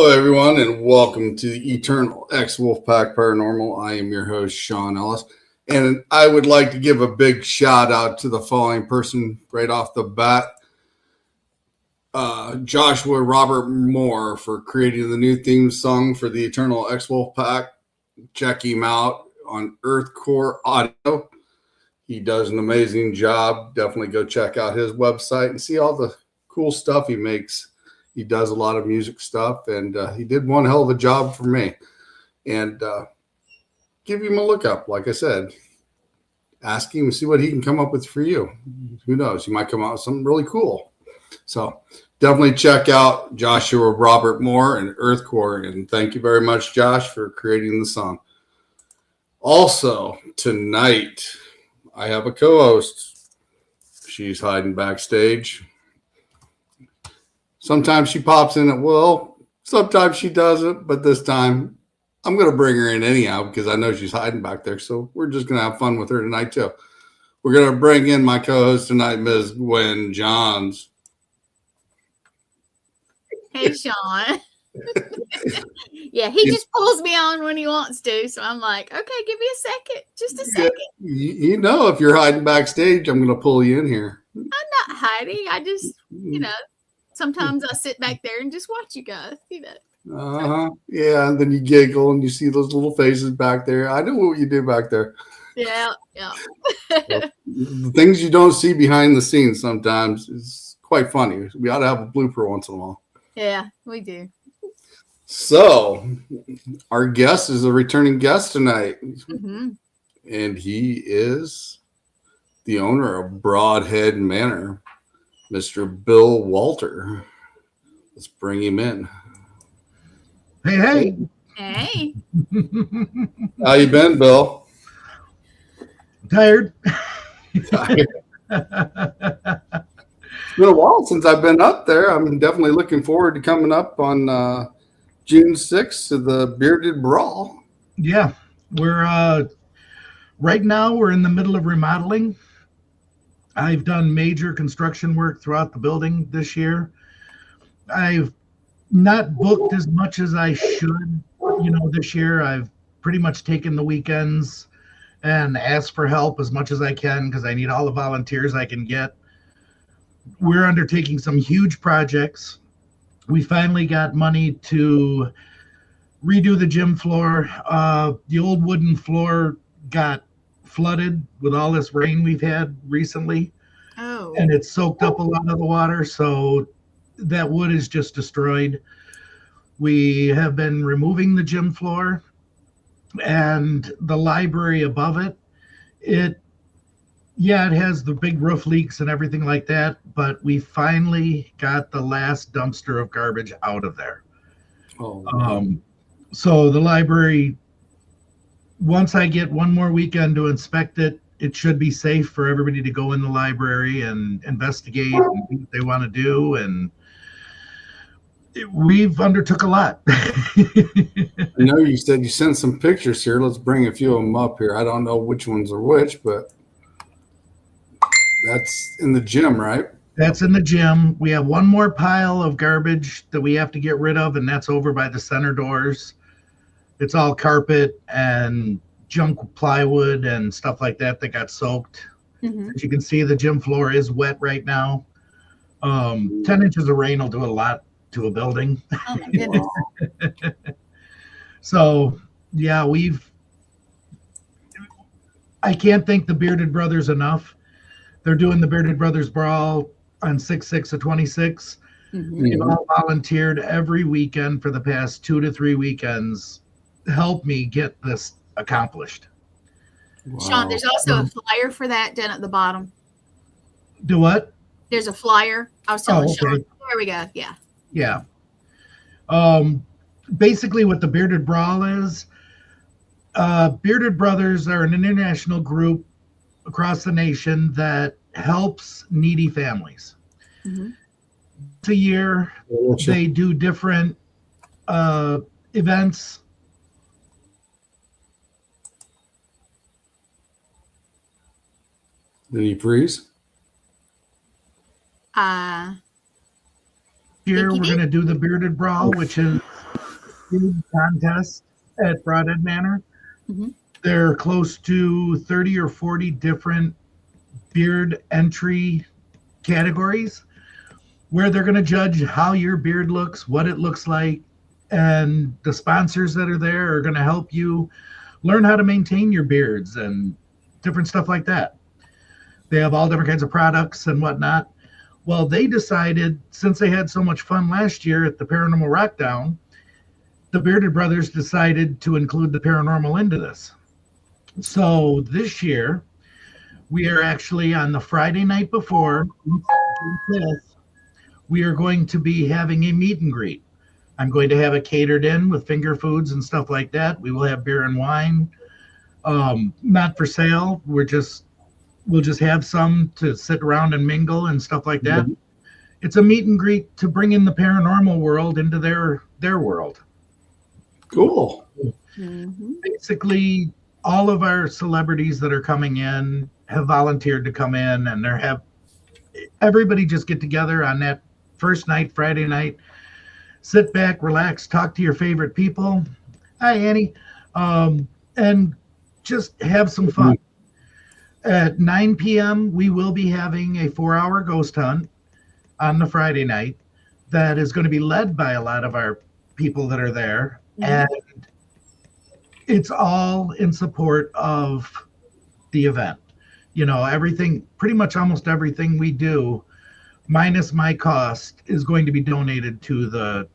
Hello, everyone, and welcome to the Eternal X Wolfpack Paranormal. I am your host, Sean Ellis, and I would like to give a big shout out to the following person right off the bat. Joshua Robert Moore for creating the new theme song for the Eternal X Wolfpack. Check him out on Earthcore Audio. He does an amazing job. Definitely go check out his website and see all the cool stuff he makes. He does a lot of music stuff, and he did one hell of a job for me. And give him a look up. Like I said, ask him and see what he can come up with for you. Who knows? He might come out with something really cool. So definitely check out Joshua Robert Moore and Earthcore. And thank you very much, Josh, for creating the song. Also, tonight, I have a co-host. She's hiding backstage. Sometimes she pops in at will. Sometimes she doesn't. But this time, I'm going to bring her in anyhow because I know she's hiding back there. So we're just going to have fun with her tonight, too. We're going to bring in my co-host tonight, Ms. Gwen Johns. Hey, Sean. Yeah, he just pulls me on when he wants to. So I'm like, okay, give me a second. Just a second. You know, if you're hiding backstage, I'm going to pull you in here. I'm not hiding. I just, sometimes I sit back there and just watch you guys, Yeah, and then you giggle and you see those little faces back there. I know what you do back there. Yeah. The things you don't see behind the scenes sometimes is quite funny. We ought to have a blooper once in a while. Yeah, we do. So, our guest is a returning guest tonight. Mm-hmm. And he is the owner of Broadhead Manor, Mr. Bill Wolter. Let's bring him in. Hey. How you been, Bill? Tired. It's been a while since I've been up there. I'm definitely looking forward to coming up on June 6th to the Bearded Brawl. Yeah, we're right now we're in the middle of remodeling. I've done major construction work throughout the building this year. I've not booked as much as I should, this year. I've pretty much taken the weekends and asked for help as much as I can because I need all the volunteers I can get. We're undertaking some huge projects. We finally got money to redo the gym floor. The old wooden floor got flooded with all this rain we've had recently. Oh. And it soaked up a lot of the water, so that wood is just destroyed. We have been removing the gym floor and the library above it. It has the big roof leaks and everything like that, but we finally got the last dumpster of garbage out of there. So the library, once I get one more weekend to inspect it, it should be safe for everybody to go in the library and investigate and do what they want to do. And we've undertook a lot. I know you said you sent some pictures here. Let's bring a few of them up here. I don't know which ones are which, but that's in the gym, right? That's in the gym. We have one more pile of garbage that we have to get rid of, and that's over by the center doors. It's all carpet and junk plywood and stuff like that got soaked. Mm-hmm. As you can see, the gym floor is wet right now. 10 inches of rain will do a lot to a building. Oh, my goodness. So, yeah, I can't thank the Bearded Brothers enough. They're doing the Bearded Brothers Brawl on 6/6 of 26. Mm-hmm. They've all volunteered every weekend for the past 2 to 3 weekends to help me get this accomplished. Wow. Sean, there's also a flyer for that down at the bottom. Do what? There's a flyer. I was telling Sean. Okay. There we go. Yeah. Yeah. Basically what the Bearded Brawl is, Bearded Brothers are an international group across the nation that helps needy families. Mm-hmm. Once a year, they do different events. Did he freeze? Here we're going to do the Bearded Brawl, which is beard contest at Broadhead Manor. Mhm. There are close to 30 or 40 different beard entry categories where they're going to judge how your beard looks, what it looks like, and the sponsors that are there are going to help you learn how to maintain your beards and different stuff like that. They have all different kinds of products and whatnot. Well, they decided, since they had so much fun last year at the Paranormal Rockdown, the Bearded Brothers decided to include the paranormal into this. So this year, we are actually on the Friday night before, June 5th, we are going to be having a meet and greet. I'm going to have it catered in with finger foods and stuff like that. We will have beer and wine, not for sale. We'll just have some to sit around and mingle and stuff like that. Mm-hmm. It's a meet and greet to bring in the paranormal world into their world. Cool. Mm-hmm. Basically, all of our celebrities that are coming in have volunteered to come in, and everybody just get together on that first night, Friday night. Sit back, relax, talk to your favorite people. Hi, Annie. And just have some fun. At 9 p.m., we will be having a 4-hour ghost hunt on the Friday night that is going to be led by a lot of our people that are there. Mm-hmm. And it's all in support of the event. You know, everything, pretty much almost everything we do, minus my cost, is going to be donated to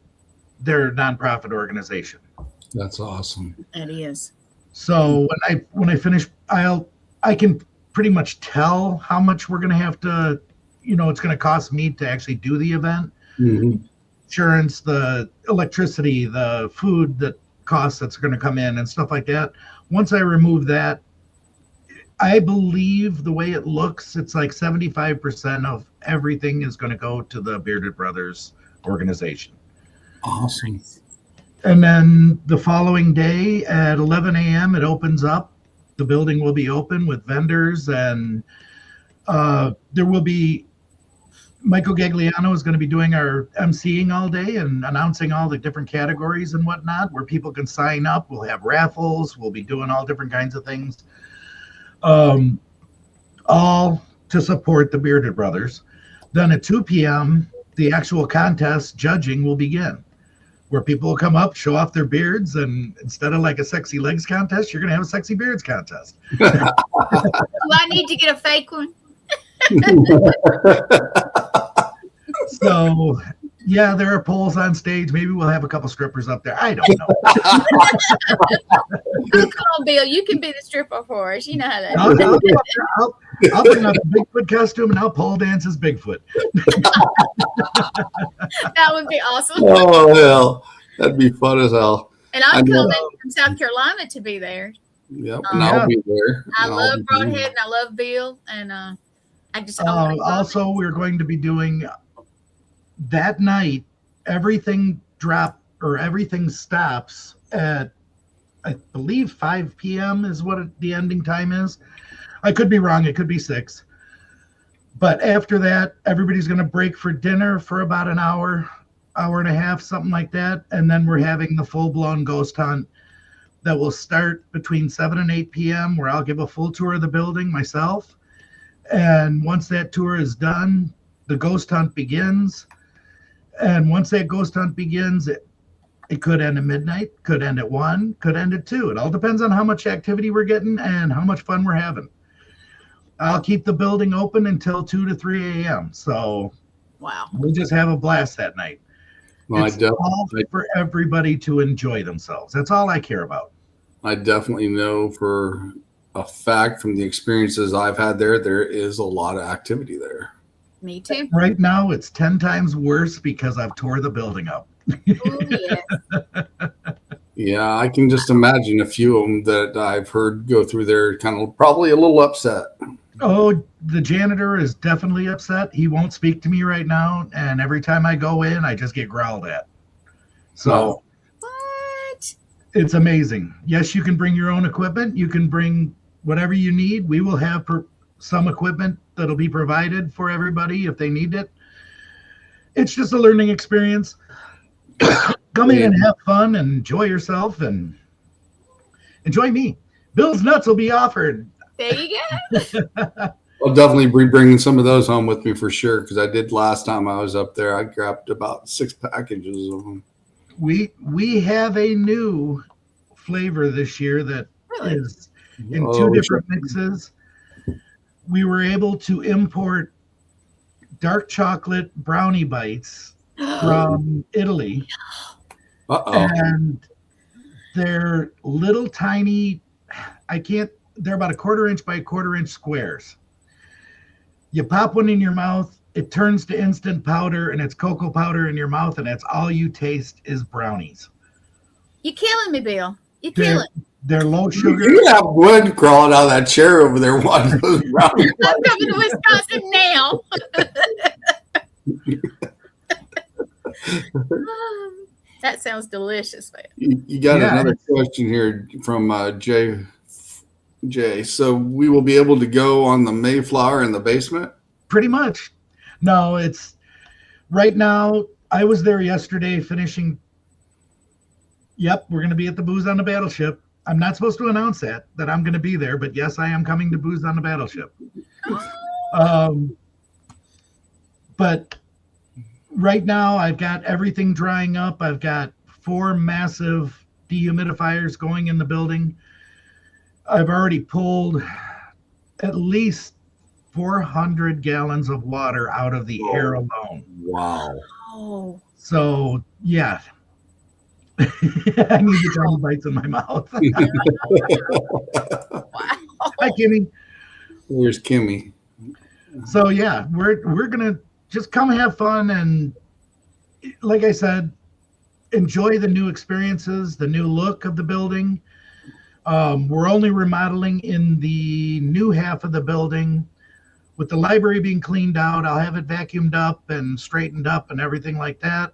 their nonprofit organization. That's awesome. It is. So when I finish, I can pretty much tell how much we're going to have to, it's going to cost me to actually do the event. Mm-hmm. Insurance, the electricity, the food that's going to come in and stuff like that. Once I remove that, I believe the way it looks, it's like 75% of everything is going to go to the Bearded Brothers organization. Awesome. And then the following day at 11 a.m., it opens up. The building will be open with vendors, and there will be Michael Gagliano is going to be doing our emceeing all day and announcing all the different categories and whatnot where people can sign up. We'll have raffles. We'll be doing all different kinds of things, all to support the Bearded Brothers. Then at 2 p.m., the actual contest judging will begin, where people will come up, show off their beards, and instead of like a sexy legs contest, you're going to have a sexy beards contest. Do I need to get a fake one? So, yeah, there are poles on stage. Maybe we'll have a couple strippers up there. I don't know. Oh, come on, Bill. You can be the stripper for us. You know how that I'll bring out the Bigfoot costume and I'll pole dance as Bigfoot. That would be awesome. Oh, hell. That'd be fun as hell. And I'm coming from South Carolina to be there. Yep, and I'll be there. I love Broadhead and I love Bill. And I just also, we're going to be doing that night, everything stops at, I believe, 5 p.m. is what the ending time is. I could be wrong. It could be 6. But after that, everybody's going to break for dinner for about an hour and a half, something like that. And then we're having the full-blown ghost hunt that will start between 7 and 8 p.m., where I'll give a full tour of the building myself. And once that tour is done, the ghost hunt begins. And once that ghost hunt begins, it could end at midnight, could end at 1, could end at 2. It all depends on how much activity we're getting and how much fun we're having. I'll keep the building open until 2 to 3 a.m. So wow, we'll just have a blast that night. Well, it's all for everybody to enjoy themselves. That's all I care about. I definitely know for a fact from the experiences I've had there is a lot of activity there. Me too. Right now, it's 10 times worse because I've tore the building up. Oh, yeah. Yeah, I can just imagine a few of them that I've heard go through there kind of probably a little upset. Oh, the janitor is definitely upset. He won't speak to me right now. And every time I go in, I just get growled at. So what? It's amazing. Yes, you can bring your own equipment. You can bring whatever you need. We will have some equipment that'll be provided for everybody if they need it. It's just a learning experience. Come in and have fun and enjoy yourself and enjoy me. Bill's Nuts will be offered. There you go. I'll definitely be bringing some of those home with me for sure, because I did last time I was up there. I grabbed about 6 packages of them. We have a new flavor this year that is in 2 different mixes. We were able to import dark chocolate brownie bites from Italy. And they're little tiny, they're about a 1/4 inch by 1/4 inch squares. You pop one in your mouth, it turns to instant powder, and it's cocoa powder in your mouth, and that's all you taste is brownies. You're killing me, Bill. You're killing. They're low sugar. You have wood crawling out of that chair over there wanting those brownies. I'm coming to Wisconsin now. That sounds delicious, man. You got another question here from Jay. So we will be able to go on the Mayflower in the basement? Pretty much. No, it's right now. I was there yesterday finishing. Yep, we're going to be at the Booze on the Battleship. I'm not supposed to announce that I'm going to be there, but yes, I am coming to Booze on the Battleship. But right now, I've got everything drying up. I've got 4 massive dehumidifiers going in the building. I've already pulled at least 400 gallons of water out of the air alone. Wow. Oh. So, yeah. I need the tiny bites in my mouth. Wow. Hi, Kimmy. Where's Kimmy? So, yeah, we're going to just come have fun and, like I said, enjoy the new experiences, the new look of the building. We're only remodeling in the new half of the building. With the library being cleaned out, I'll have it vacuumed up and straightened up and everything like that.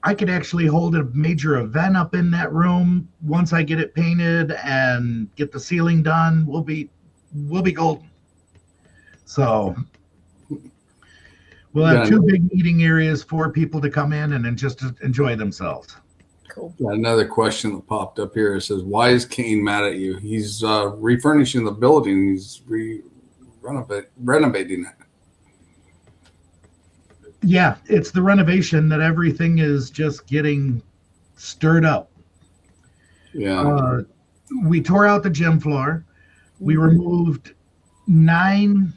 I could actually hold a major event up in that room once I get it painted and get the ceiling done. We'll be golden. So we'll have 2 big meeting areas for people to come in and then just enjoy themselves. Cool. Got another question that popped up here. It says, why is Kane mad at you? He's refurnishing the building. He's renovating it. Yeah, it's the renovation that everything is just getting stirred up. Yeah. We tore out the gym floor. We removed 9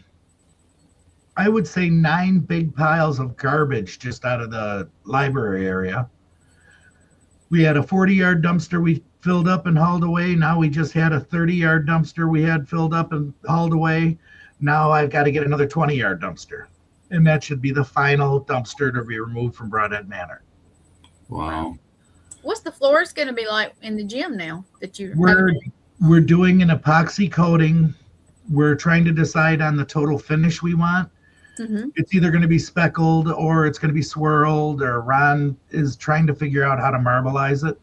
big piles of garbage just out of the library area. We had a 40-yard dumpster we filled up and hauled away. Now we just had a 30-yard dumpster we had filled up and hauled away. Now I've got to get another 20-yard dumpster. And that should be the final dumpster to be removed from Broadhead Manor. Wow. What's the floors going to be like in the gym now that you're We're doing an epoxy coating. We're trying to decide on the total finish we want. Mm-hmm. It's either going to be speckled or it's going to be swirled, or Ron is trying to figure out how to marbleize it.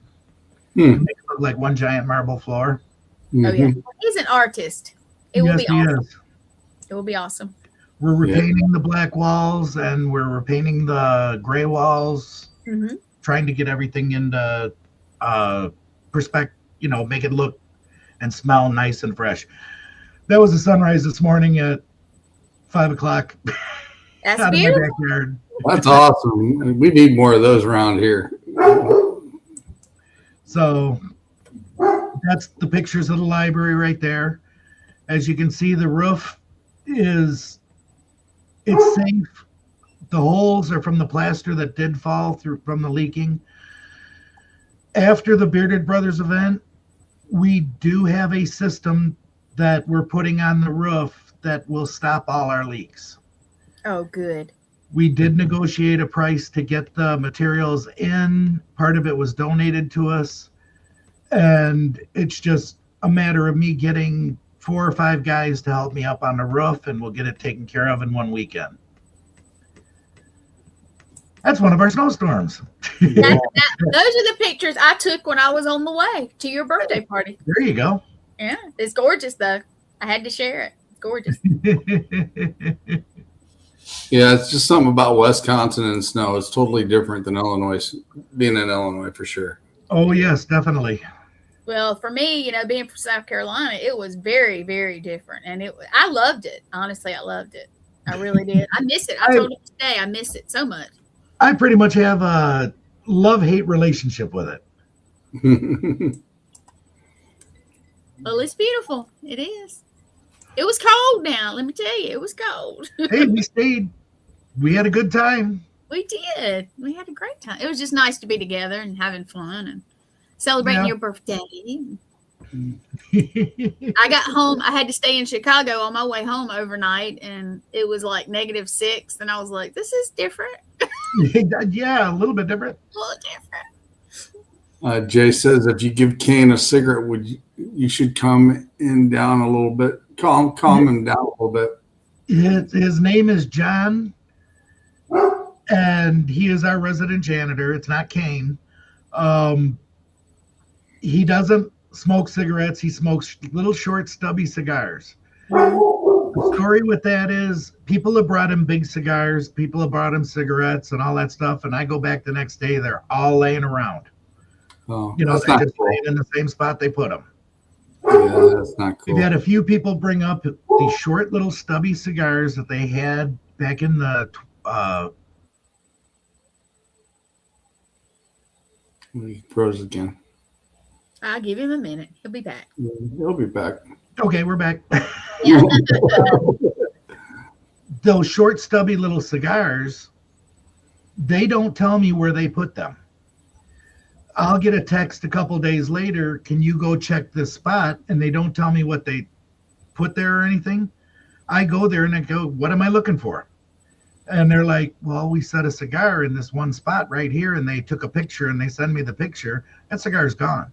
Make it look like one giant marble floor. Mm-hmm. Oh, yeah. He's an artist. It will be awesome. It will be awesome. We're repainting the black walls and we're repainting the gray walls, trying to get everything into perspective, make it look and smell nice and fresh. That was a sunrise this morning at 5 o'clock. That's beautiful. My backyard. That's awesome. We need more of those around here. So that's the pictures of the library right there. As you can see, the roof it's safe. The holes are from the plaster that did fall through from the leaking. After the Bearded Brothers event, we do have a system that we're putting on the roof that will stop all our leaks. Oh, good. We did negotiate a price to get the materials in. Part of it was donated to us. And it's just a matter of me getting 4 or 5 guys to help me up on the roof, and we'll get it taken care of in one weekend. That's one of our snowstorms. Those are the pictures I took when I was on the way to your birthday party. There you go. Yeah, it's gorgeous, though. I had to share it. It's gorgeous. Yeah, it's just something about Wisconsin and snow. It's totally different than Illinois, being in Illinois for sure. Oh, yes, definitely. Well, for me, being from South Carolina, it was very, very different, and I loved it. Honestly, I loved it. I really did. I miss it. I told him today I miss it so much. I pretty much have a love-hate relationship with it. Well, it's beautiful. It is. It was cold now. Let me tell you, it was cold. Hey, we stayed. We had a good time. We did. We had a great time. It was just nice to be together and having fun and celebrating your birthday. I got home. I had to stay in Chicago on my way home overnight, and it was like -6. And I was like, this is different. Yeah, a little bit different. A little different. Jay says if you give Kane a cigarette, you should calm him down a little bit. Calm him down a little bit. His name is John, and he is our resident janitor. It's not Kane. He doesn't smoke cigarettes. He smokes little short, stubby cigars. The story with that is people have brought him big cigars. People have brought him cigarettes and all that stuff. And I go back the next day, they're all laying around. Oh, they just cool. laying in the same spot they put them. Yeah, that's not cool. We've had a few people bring up these short little stubby cigars that they had back in the He froze again. I'll give him a minute. He'll be back. He'll be back. Okay, we're back. Yeah. Those short, stubby little cigars, they don't tell me where they put them. I'll get a text a couple days later, can you go check this spot? And they don't tell me what they put there or anything. I go there and I go, what am I looking for? And they're like, well, we set a cigar in this one spot right here. And they took a picture and they send me the picture. That cigar's gone.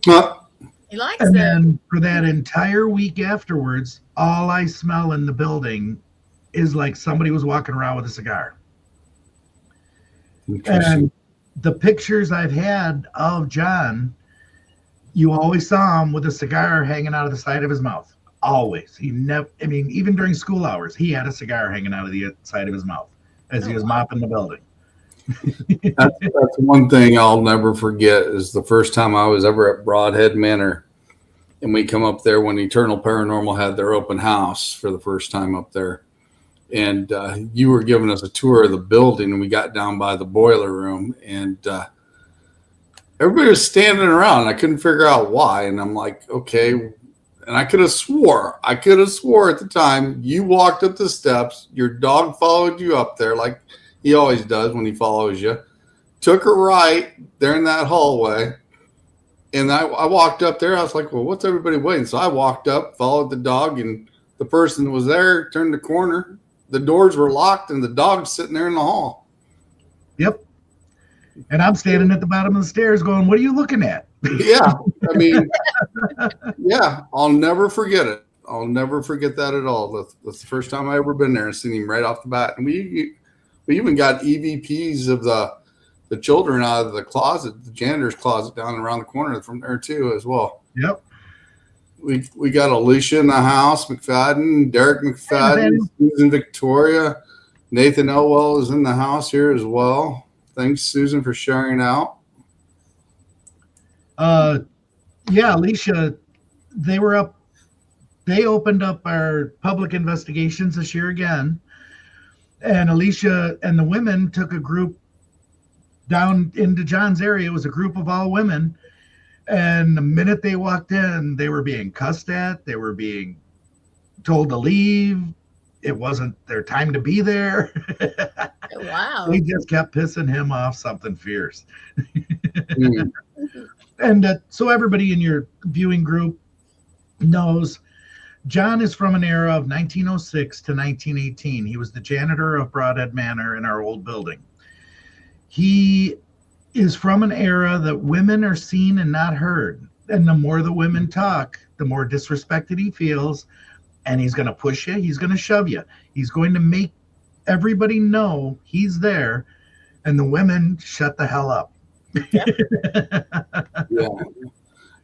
He likes And that. then for that entire week afterwards, all I smell in the building is like somebody was walking around with a cigar. And the pictures I've had of John, you always saw him with a cigar hanging out of the side of his mouth. Always. He never, I mean, even during school hours, he had a cigar hanging out of the side of his mouth as he was mopping the building. That's one thing I'll never forget is the first time I was ever at Broadhead Manor, and we come up there when Eternal Paranormal had their open house for the first time up there. And you were giving us a tour of the building, and we got down by the boiler room, and everybody was standing around. And I couldn't figure out why. And I'm like, okay. And I could have swore at the time you walked up the steps, your dog followed you up there like he always does when he follows you, took a right there in that hallway. And I walked up there. I was like, well, what's everybody waiting? So I walked up, followed the dog, and the person that was there turned the corner. The doors were locked, and the dog's sitting there in the hall. Yep. And I'm standing at the bottom of the stairs going, what are you looking at? Yeah. I mean, yeah, I'll never forget it. I'll never forget that at all. That's the first time I ever been there and seen him right off the bat. And we even got EVPs of the children out of the closet, the janitor's closet down around the corner from there too as well. Yep. We got Alicia in the house, McFadden, Derek McFadden, Susan Victoria, Nathan Elwell is in the house here as well. Thanks, Susan, for sharing out. Yeah, Alicia, they opened up our public investigations this year again. And Alicia and the women took a group down into John's area. It was a group of all women. And the minute they walked in, they were being cussed at. They were being told to leave. It wasn't their time to be there. Wow. They just kept pissing him off something fierce. And so everybody in your viewing group knows John is from an era of 1906 to 1918. He was the janitor of Broadhead Manor in our old building. He is from an era that women are seen and not heard. And the more the women talk, the more disrespected he feels. And he's going to push you. He's going to shove you. He's going to make everybody know he's there. And the women shut the hell up. Yeah.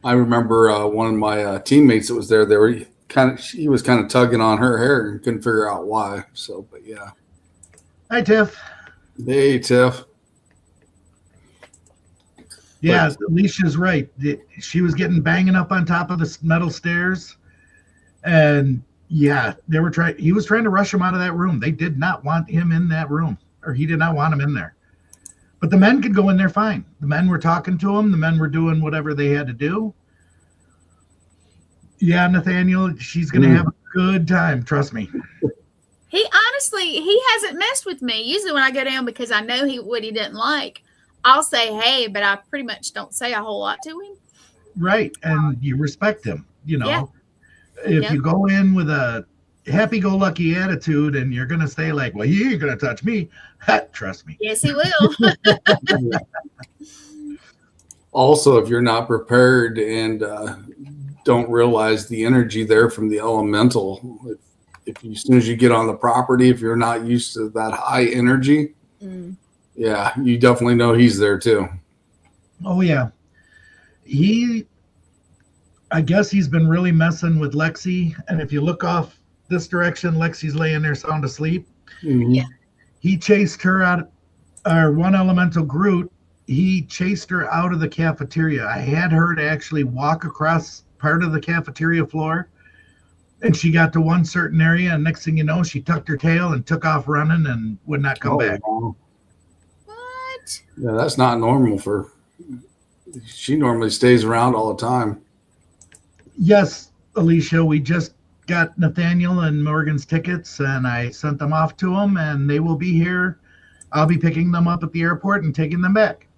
I remember one of my teammates that was there. he was kind of tugging on her hair and couldn't figure out why. So, but yeah. Hi, Tiff. Hey, Tiff. Yeah, Alicia's right. She was getting banging up on top of the metal stairs, and yeah, he was trying to rush him out of that room. They did not want him in that room, or he did not want him in there. But the men could go in there fine. The men were talking to him. The men were doing whatever they had to do. Yeah, Nathaniel, she's going to have a good time. Trust me. He hasn't messed with me. Usually when I go down, because I know what he didn't like, I'll say, hey, but I pretty much don't say a whole lot to him. Right. And you respect him, you know. Yeah. If you go in with a happy-go-lucky attitude and you're going to say like, well, he ain't going to touch me. Trust me. Yes, he will. Also, if you're not prepared and don't realize the energy there from the elemental, if you, as soon as you get on the property, if you're not used to that high energy, yeah, you definitely know he's there too. Oh, yeah. I guess he's been really messing with Lexi. And if you look off this direction, Lexi's laying there sound asleep. Mm-hmm. Yeah. He chased her out, our one elemental Groot. He chased her out of the cafeteria. I had her to actually walk across part of the cafeteria floor. And she got to one certain area. And next thing you know, she tucked her tail and took off running and would not come back. Wow. What? Yeah, that's not normal she normally stays around all the time. Yes, Alicia, we just got Nathaniel and Morgan's tickets, and I sent them off to them, and they will be here. I'll be picking them up at the airport and taking them back.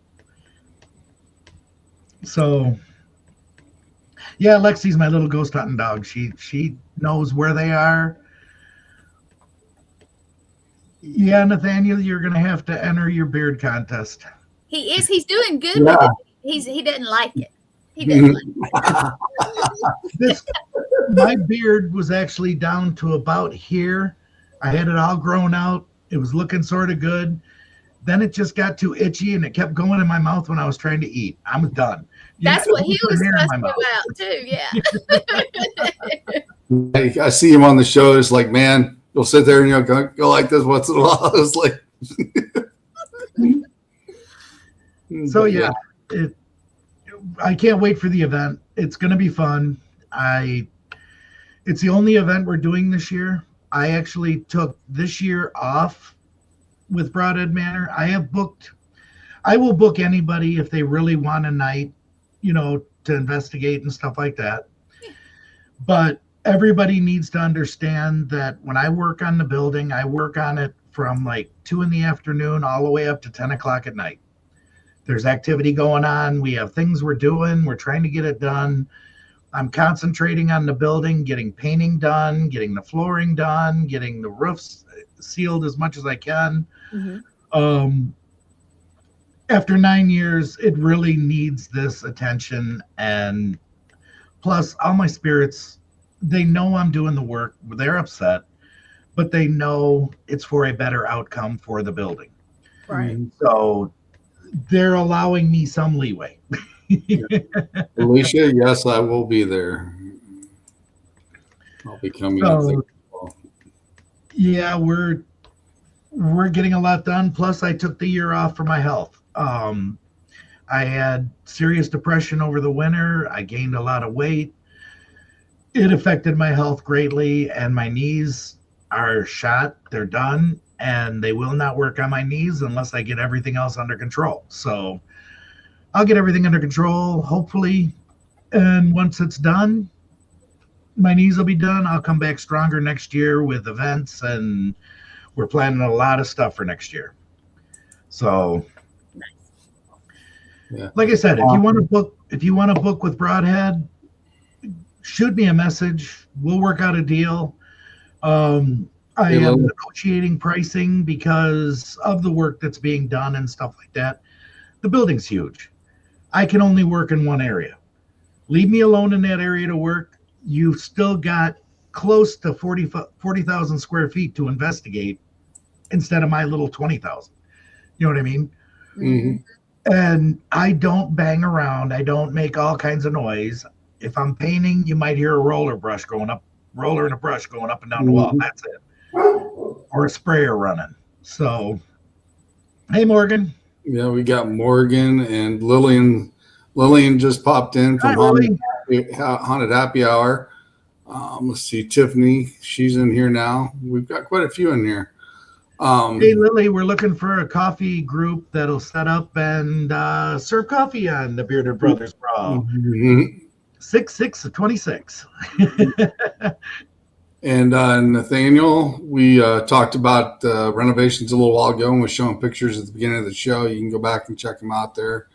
So, yeah, Lexi's my little ghost hunting dog. She knows where they are. Yeah, Nathaniel, you're going to have to enter your beard contest. He is. He's doing good with it. He didn't like it. He didn't like it. My beard was actually down to about here. I had it all grown out. It was looking sort of good. Then it just got too itchy and it kept going in my mouth when I was trying to eat. I'm done. That's what he was fussing about too. Yeah. I see him on the show. It's like, man, you'll sit there and you'll go like this once in a while. It's like, so yeah, I can't wait for the event. It's going to be fun. It's the only event we're doing this year. I actually took this year off with Broadhead Manor. I will book anybody if they really want a night, to investigate and stuff like that. But everybody needs to understand that when I work on the building, I work on it from like 2 p.m. all the way up to 10 o'clock at night. There's activity going on. We have things we're doing. We're trying to get it done. I'm concentrating on the building, getting painting done, getting the flooring done, getting the roofs sealed as much as I can. Mm-hmm. After 9 years, it really needs this attention. And plus, all my spirits, they know I'm doing the work. They're upset, but they know it's for a better outcome for the building. Right. So they're allowing me some leeway. Alicia, yes, I will be there. I'll be coming up there. Yeah, we're getting a lot done. Plus, I took the year off for my health. I had serious depression over the winter. I gained a lot of weight. It affected my health greatly, and my knees are shot. They're done, and they will not work on my knees unless I get everything else under control. So I'll get everything under control, hopefully. And once it's done, my knees will be done. I'll come back stronger next year with events, and we're planning a lot of stuff for next year. So, like I said, if you want to book with Broadhead, shoot me a message. We'll work out a deal. I am negotiating pricing because of the work that's being done and stuff like that. The building's huge. I can only work in one area. Leave me alone in that area to work. You've still got close to 40,000 square feet to investigate instead of my little 20,000. You know what I mean? Mm-hmm. And I don't bang around. I don't make all kinds of noise. If I'm painting, you might hear a roller brush going up roller and a brush going up and down the wall. That's it. Or a sprayer running. So, hey, Morgan. Yeah, we got Morgan and Lillian. Lillian just popped in from Haunted Happy Hour. Let's see, Tiffany. She's in here now. We've got quite a few in here. Hey, Lily, we're looking for a coffee group that'll set up and serve coffee on the Bearded Brothers Brawl. 6/6/26. And Nathaniel, we talked about renovations a little while ago and was showing pictures at the beginning of the show. You can go back and check them out there.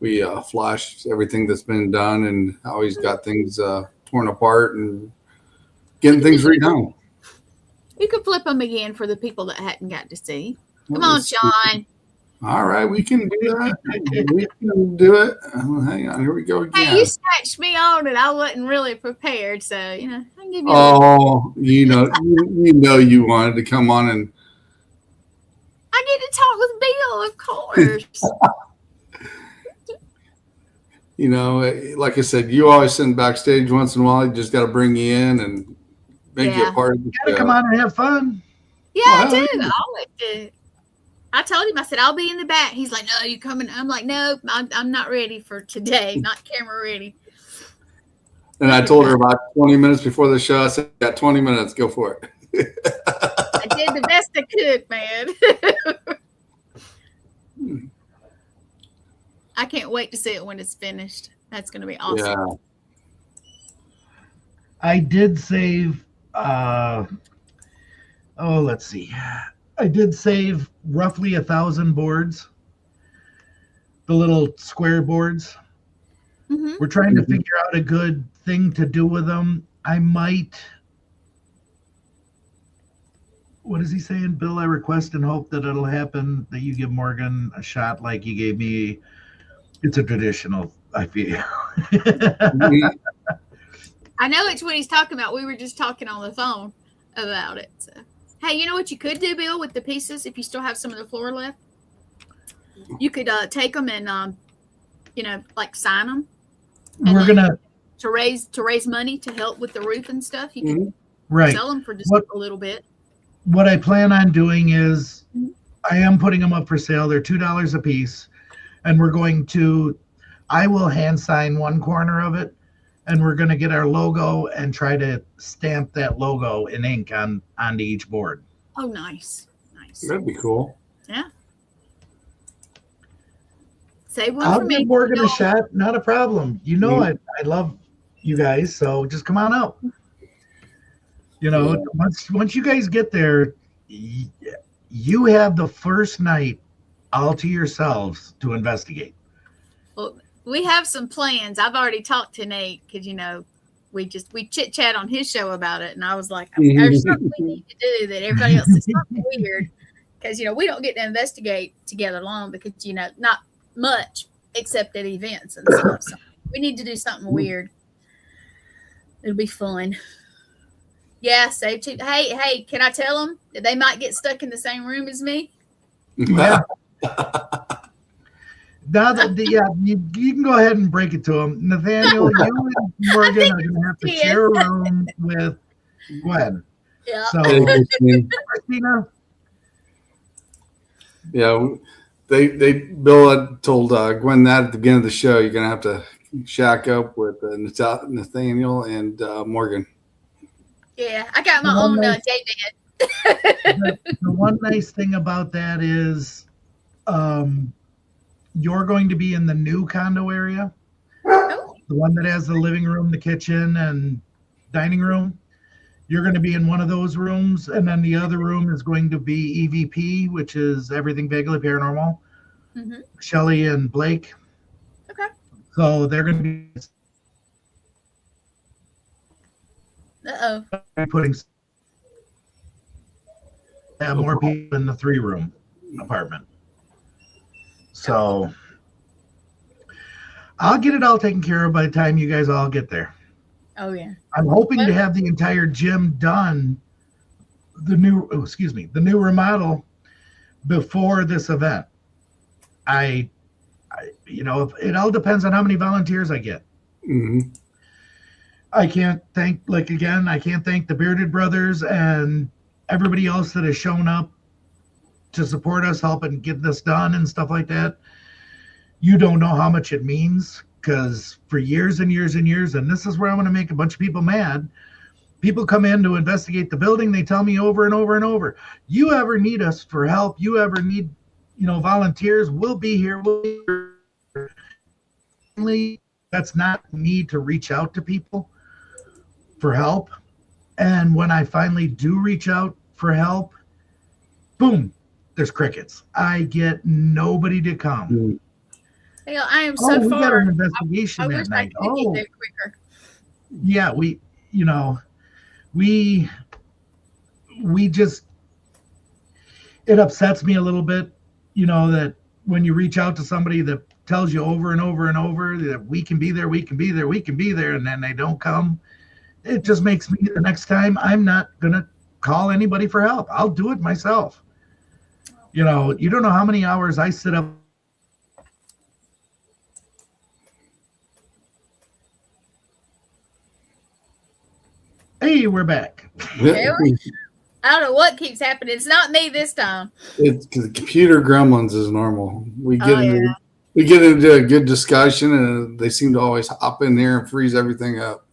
We flashed everything that's been done and how he's got things torn apart and getting things redone. You could flip them again for the people that hadn't got to see. Come on, Sean. All right, we can do that. We can do it. Hang on, here we go again. Hey, you scratched me on and I wasn't really prepared, so I can give you. You know, you wanted to come on and. I get to talk with Bill, of course. Like I said, you always send backstage once in a while. You just got to bring you in and make you a part of the show. Come on and have fun. Yeah, I do. I always do. I told him, I said, I'll be in the back. He's like, no, you coming? I'm like, no, I'm not ready for today. Not camera ready. And I told her about 20 minutes before the show. I said, got 20 minutes. Go for it. I did the best I could, man. I can't wait to see it when it's finished. That's going to be awesome. Yeah. I did save, let's see. I did save roughly 1,000 boards, the little square boards. Mm-hmm. We're trying to figure out a good thing to do with them. I might. What is he saying, Bill? I request and hope that it'll happen, that you give Morgan a shot like you gave me. It's a traditional, I feel. I know it's what he's talking about. We were just talking on the phone about it. So. Hey, you know what you could do, Bill, with the pieces, if you still have some of the floor left? You could take them and, like sign them. We're gonna to raise money to help with the roof and stuff. You can sell them for just a little bit. What I plan on doing is I am putting them up for sale. They're $2 a piece, and I will hand sign one corner of it, and we're going to get our logo and try to stamp that logo in ink onto each board. Oh, nice. That'd be cool. Yeah. Save one I'll for me. give Morgan a shot. Not a problem. I love you guys, so just come on out. Once you guys get there, you have the first night all to yourselves to investigate. Well, we have some plans. I've already talked to Nate because we chit chat on his show about it, and I was like, there's something we need to do that everybody else is something weird because we don't get to investigate together alone because not much except at events and stuff. So we need to do something weird. It'll be fun. Yeah, save two. Hey, can I tell them that they might get stuck in the same room as me? Yeah. You can go ahead and break it to them. Nathaniel, you and Morgan are going to have to share a room with Gwen. Yeah. So, Christina? Yeah, Bill had told Gwen that at the beginning of the show. You're going to have to shack up with Nathaniel and Morgan. Yeah, I got my own day bed. The one nice thing about that is you're going to be in the new condo area, the one that has the living room, the kitchen, and dining room. You're going to be in one of those rooms, and then the other room is going to be EVP, which is Everything Vaguely Paranormal. Mm-hmm. Shelly and Blake. Okay. So they're going to be putting more people in the 3-room apartment. So I'll get it all taken care of by the time you guys all get there. Oh yeah. I'm hoping to have the entire gym done, the new remodel before this event. It all depends on how many volunteers I get. Mm-hmm. I can't thank, like, again, I can't thank the Bearded Brothers and everybody else that has shown up to support us, helping get this done and stuff like that. You don't know how much it means, because for years and years and years, and this is where I'm going to make a bunch of people mad. People come in to investigate the building. They tell me over and over and over, you ever need us for help, you ever need, volunteers, we'll be here. That's not me to reach out to people for help. And when I finally do reach out for help, boom, there's crickets. I get nobody to come. Hell, I am so we far. got an investigation I that wish night. I could get there quicker. Yeah, we just, it upsets me a little bit, that when you reach out to somebody that tells you over and over and over that we can be there, we can be there, we can be there, and then they don't come. It just makes me, the next time, I'm not going to call anybody for help. I'll do it myself. You don't know how many hours I sit up. Hey, we're back. Really? I don't know what keeps happening. It's not me this time. It's because computer gremlins is normal. We get yeah. we get into a good discussion, and they seem to always hop in there and freeze everything up.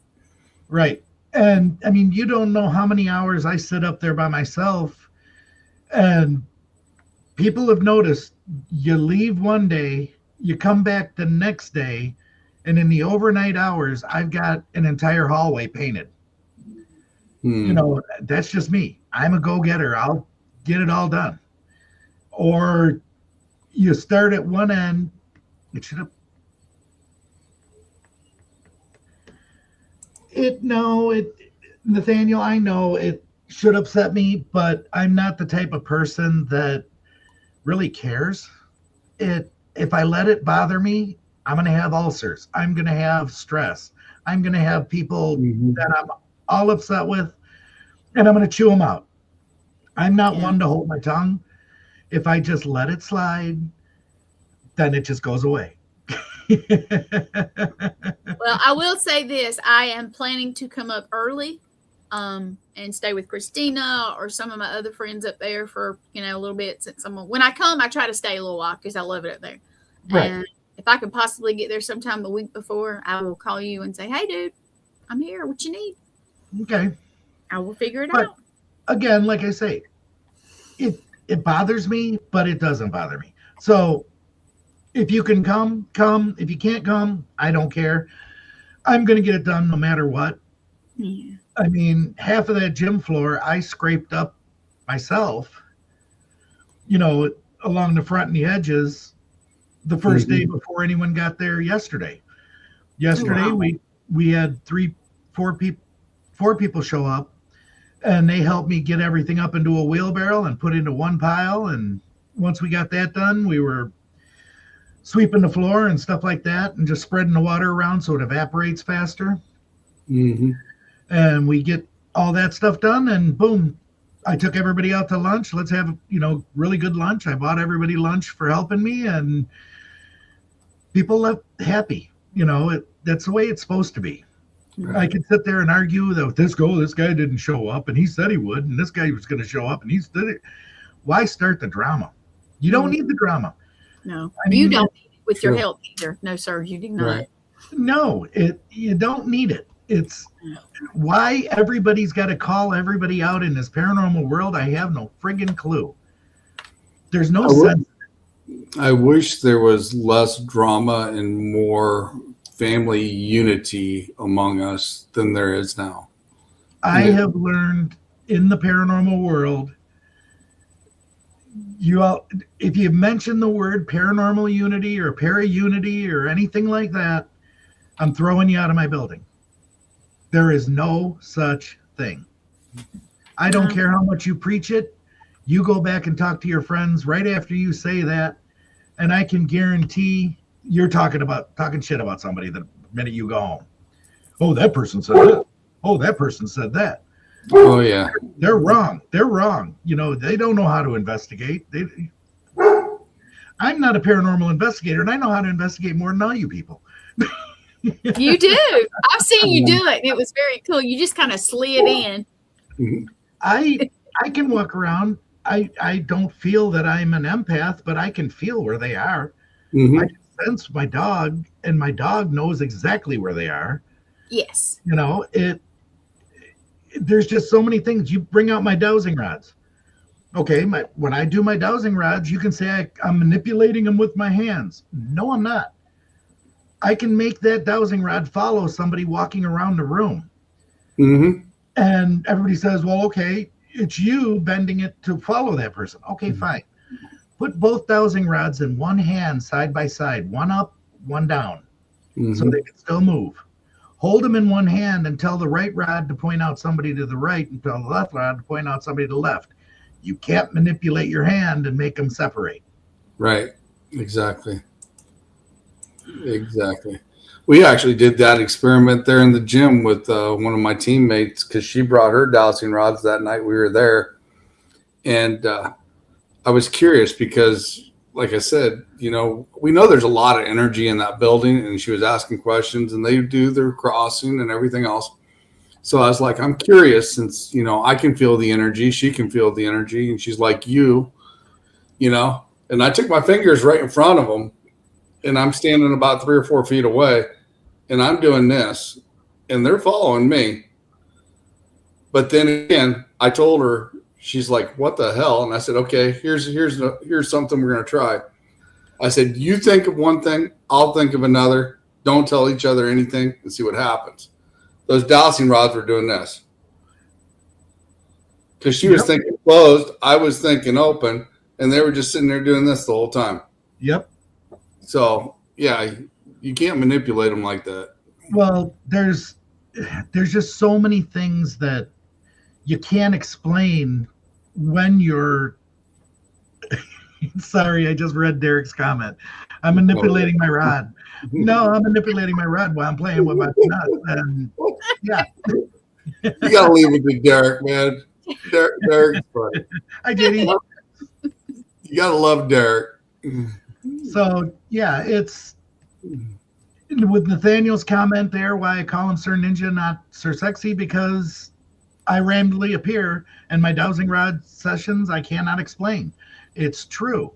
Right. And I mean, you don't know how many hours I sit up there by myself, and people have noticed you leave one day, you come back the next day, and in the overnight hours, I've got an entire hallway painted. That's just me. I'm a go-getter. I'll get it all done. Or you start at one end. Nathaniel, I know it should upset me, but I'm not the type of person that really cares. If I let it bother me, I'm going to have ulcers. I'm going to have stress. I'm going to have people that I'm all upset with, and I'm going to chew them out. I'm not one to hold my tongue. If I just let it slide, then it just goes away. Well, I will say this. I am planning to come up early and stay with Christina or some of my other friends up there for, a little bit. When I come, I try to stay a little while because I love it up there. Right. And if I could possibly get there sometime the week before, I will call you and say, hey, dude, I'm here. What you need? Okay. I will figure it out. Again, like I say, it bothers me, but it doesn't bother me. So if you can come. If you can't come, I don't care. I'm going to get it done no matter what. Yeah. I mean, half of that gym floor I scraped up myself, along the front and the edges the first day before anyone got there yesterday. We had four people show up, and they helped me get everything up into a wheelbarrow and put into one pile. And once we got that done, we were sweeping the floor and stuff like that, and just spreading the water around so it evaporates faster. And we get all that stuff done, and boom, I took everybody out to lunch. Let's have really good lunch. I bought everybody lunch for helping me, and people left happy. That's the way it's supposed to be. Right. I could sit there and argue that this guy didn't show up, and he said he would, and this guy was going to show up, and he did it. Why start the drama? You don't need the drama. No, you don't need it with your help either. No, sir, you do not. Right. No, you don't need it. It's why everybody's got to call everybody out in this paranormal world. I have no friggin' clue. There's no sense. I wish there was less drama and more family unity among us than there is now. I have learned in the paranormal world, if you mention the word paranormal unity or para-unity or anything like that, I'm throwing you out of my building. There is no such thing. I don't care how much you preach it. You go back and talk to your friends right after you say that, and I can guarantee you're talking shit about somebody the minute you go home. Oh, that person said that. Oh, that person said that. Oh, yeah. They're wrong. They don't know how to investigate. I'm not a paranormal investigator, and I know how to investigate more than all you people. You do. I've seen you do it. It was very cool. You just kind of slid in. I can walk around. I don't feel that I'm an empath, but I can feel where they are. Mm-hmm. I can sense my dog, and my dog knows exactly where they are. Yes. You know, there's just so many things. You bring out my dowsing rods. Okay, when I do my dowsing rods, you can say I'm manipulating them with my hands. No, I'm not. I can make that dowsing rod follow somebody walking around the room. Mm-hmm. And everybody says, well, okay, it's you bending it to follow that person. Okay, fine. Put both dowsing rods in one hand side by side, one up, one down, so they can still move. Hold them in one hand and tell the right rod to point out somebody to the right and tell the left rod to point out somebody to the left. You can't manipulate your hand and make them separate. Right. Exactly. We actually did that experiment there in the gym with one of my teammates because she brought her dowsing rods that night we were there. And I was curious because, like I said, you know, we know there's a lot of energy in that building, and she was asking questions, and they do their crossing and everything else. So I was like, I'm curious since, you know, I can feel the energy. She can feel the energy. And she's like, you know, and I took my fingers right in front of them, and I'm standing about 3 or 4 feet away, and I'm doing this, and they're following me. But then again, I told her, she's like, what the hell? And I said, okay, here's something we're going to try. I said, you think of one thing, I'll think of another. Don't tell each other anything and see what happens. Those dowsing rods were doing this. Because she was thinking closed, I was thinking open, and they were just sitting there doing this the whole time. Yep. So, yeah, you can't manipulate them like that. Well, there's just so many things that you can't explain when you're sorry, I just read Derek's comment. I'm manipulating my rod. No, I'm manipulating my rod while I'm playing with my nuts. And yeah. You gotta leave it to Derek, man. Derek's funny. I did. You gotta love Derek. So yeah, it's with Nathaniel's comment there, why I call him Sir Ninja, not Sir Sexy, because I randomly appear, and my dowsing rod sessions I cannot explain. It's true.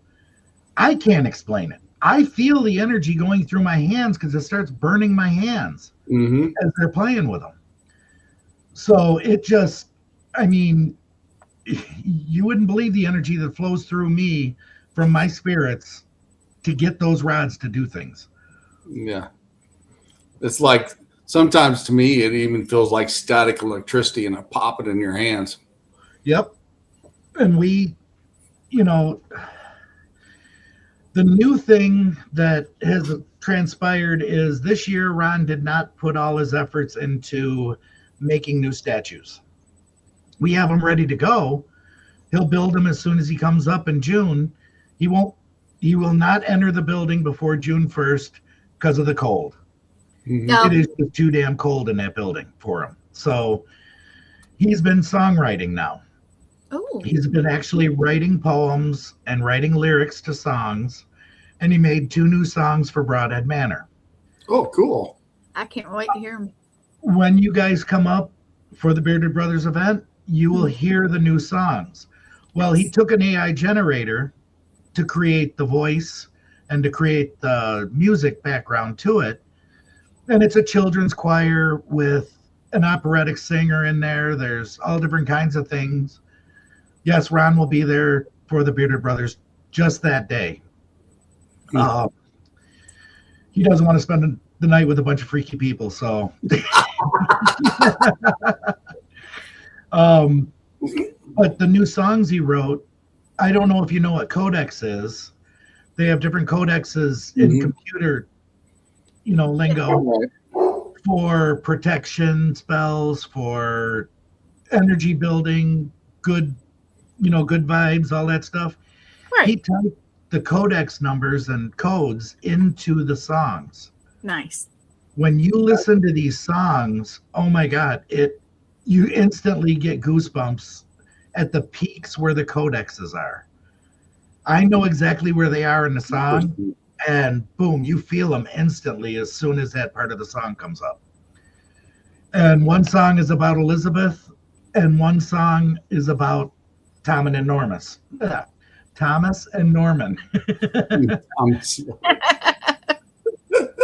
I can't explain it. I feel the energy going through my hands because it starts burning my hands as they're playing with them. So it just, I mean, you wouldn't believe the energy that flows through me from my spirits to get those rods to do things. Yeah. It's like, sometimes to me, it even feels like static electricity and I pop it in your hands. Yep. And we, you know, the new thing that has transpired is this year, Ron did not put all his efforts into making new statues. We have them ready to go. He'll build them as soon as he comes up in June. He will not enter the building before June 1st because of the cold. No. It is just too damn cold in that building for him. So he's been songwriting now. Oh. He's been actually writing poems and writing lyrics to songs, and he made 2 new songs for Broadhead Manor. Oh, cool. I can't wait to hear them. When you guys come up for the Bearded Brothers event, you will hear the new songs. Well, he took an AI generator to create the voice and to create the music background to it. And it's a children's choir with an operatic singer in there. There's all different kinds of things. Yes, Ron will be there for the Bearded Brothers just that day. He doesn't want to spend the night with a bunch of freaky people, so. But the new songs he wrote, I don't know if you know what codex is. They have different codexes in computer, lingo for protection spells, for energy building, good vibes, all that stuff. Right. He typed the codex numbers and codes into the songs. Nice. When you listen to these songs, oh my God, you instantly get goosebumps at the peaks where the codexes are. I know exactly where they are in the song, and boom, you feel them instantly as soon as that part of the song comes up. And one song is about Elizabeth, and one song is about Tom and Normus. Yeah. Thomas and Norman.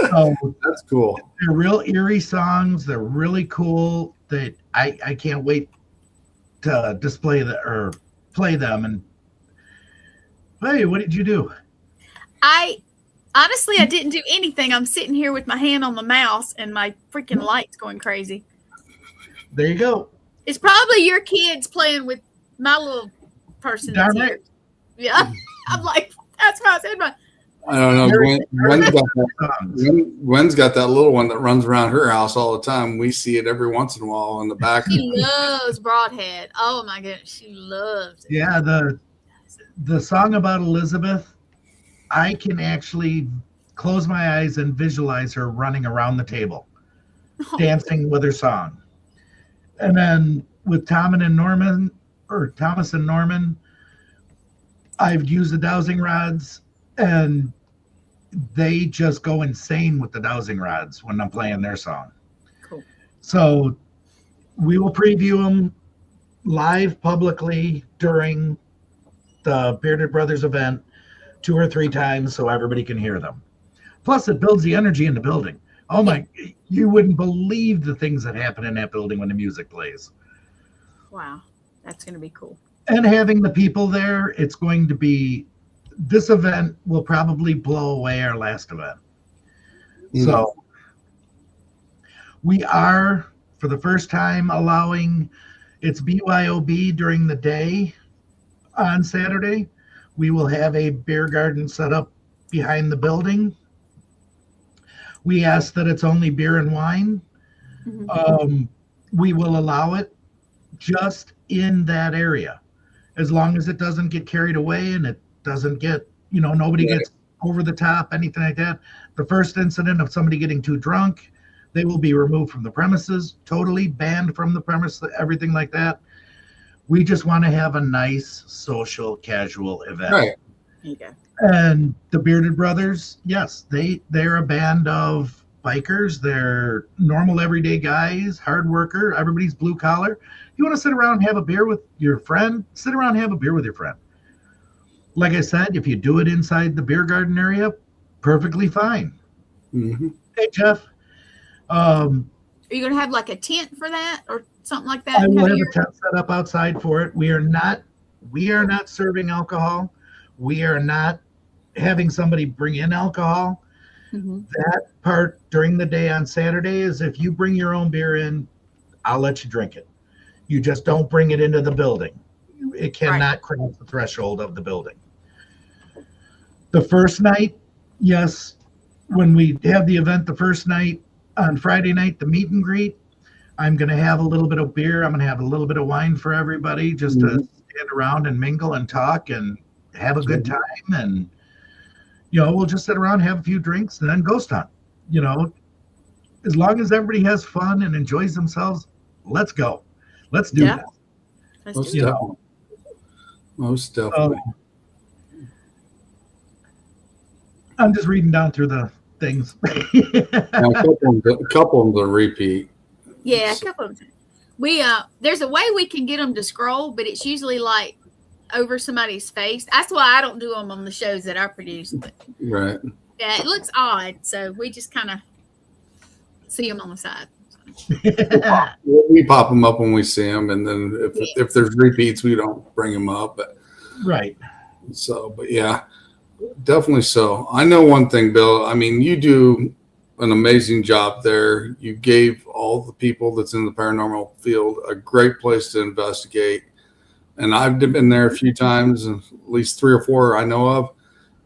So that's cool. They're real eerie songs. They're really cool. I can't wait to display or play them. And hey, what did you do? Honestly, I didn't do anything. I'm sitting here with my hand on the mouse and my freaking light's going crazy. There you go. It's probably your kids playing with my little person. Darn right. Yeah. I'm like, that's what I said. I don't know. Gwen's got that little one that runs around her house all the time. We see it every once in a while in the back. She loves Broadhead. Oh my goodness, she loves it. Yeah, the song about Elizabeth, I can actually close my eyes and visualize her running around the table, dancing with her song. And then with Thomas and Norman, I've used the dowsing rods, and they just go insane with the dowsing rods when I'm playing their song. Cool. So we will preview them live publicly during the Bearded Brothers event 2 or 3 times so everybody can hear them. Plus, it builds the energy in the building. Oh my, you wouldn't believe the things that happen in that building when the music plays. Wow, that's going to be cool. And having the people there, it's going to be, this event will probably blow away our last event. So we are, for the first time, allowing, it's BYOB during the day on Saturday. We will have a beer garden set up behind the building. We ask that it's only beer and wine. We will allow it just in that area, as long as it doesn't get carried away and it doesn't get, nobody gets over the top, anything like that. The first incident of somebody getting too drunk, they will be removed from the premises, totally banned from the premises, everything like that. We just want to have a nice, social, casual event. Right. There you go. And the Bearded Brothers, yes, they're a band of bikers. They're normal, everyday guys, hard worker. Everybody's blue collar. You want to sit around and have a beer with your friend? Sit around and have a beer with your friend. Like I said, if you do it inside the beer garden area, perfectly fine. Hey, Jeff. Are you going to have like a tent for that or something like that? I will have a tent set up outside for it. We are not serving alcohol. We are not having somebody bring in alcohol. That part during the day on Saturday is if you bring your own beer in, I'll let you drink it. You just don't bring it into the building. It cannot cross the threshold of the building. The first night, yes, when we have the event the first night, on Friday night, the meet and greet, I'm going to have a little bit of beer. I'm going to have a little bit of wine for everybody just to stand around and mingle and talk and have a good time. And, we'll just sit around, have a few drinks, and then ghost hunt. As long as everybody has fun and enjoys themselves, let's go. Let's do that. Most definitely. I'm just reading down through the things. Now, a couple of them to repeat. Yeah, a couple of them. There's a way we can get them to scroll, but it's usually like over somebody's face. That's why I don't do them on the shows that I produce. But right. Yeah, it looks odd, so we just kind of see them on the side. We pop them up when we see them, and then if there's repeats, we don't bring them up. But right. So, but yeah, definitely so. I know one thing, Bill. I mean, you do an amazing job there. You gave all the people that's in the paranormal field a great place to investigate. And I've been there a few times, at least 3 or 4 I know of.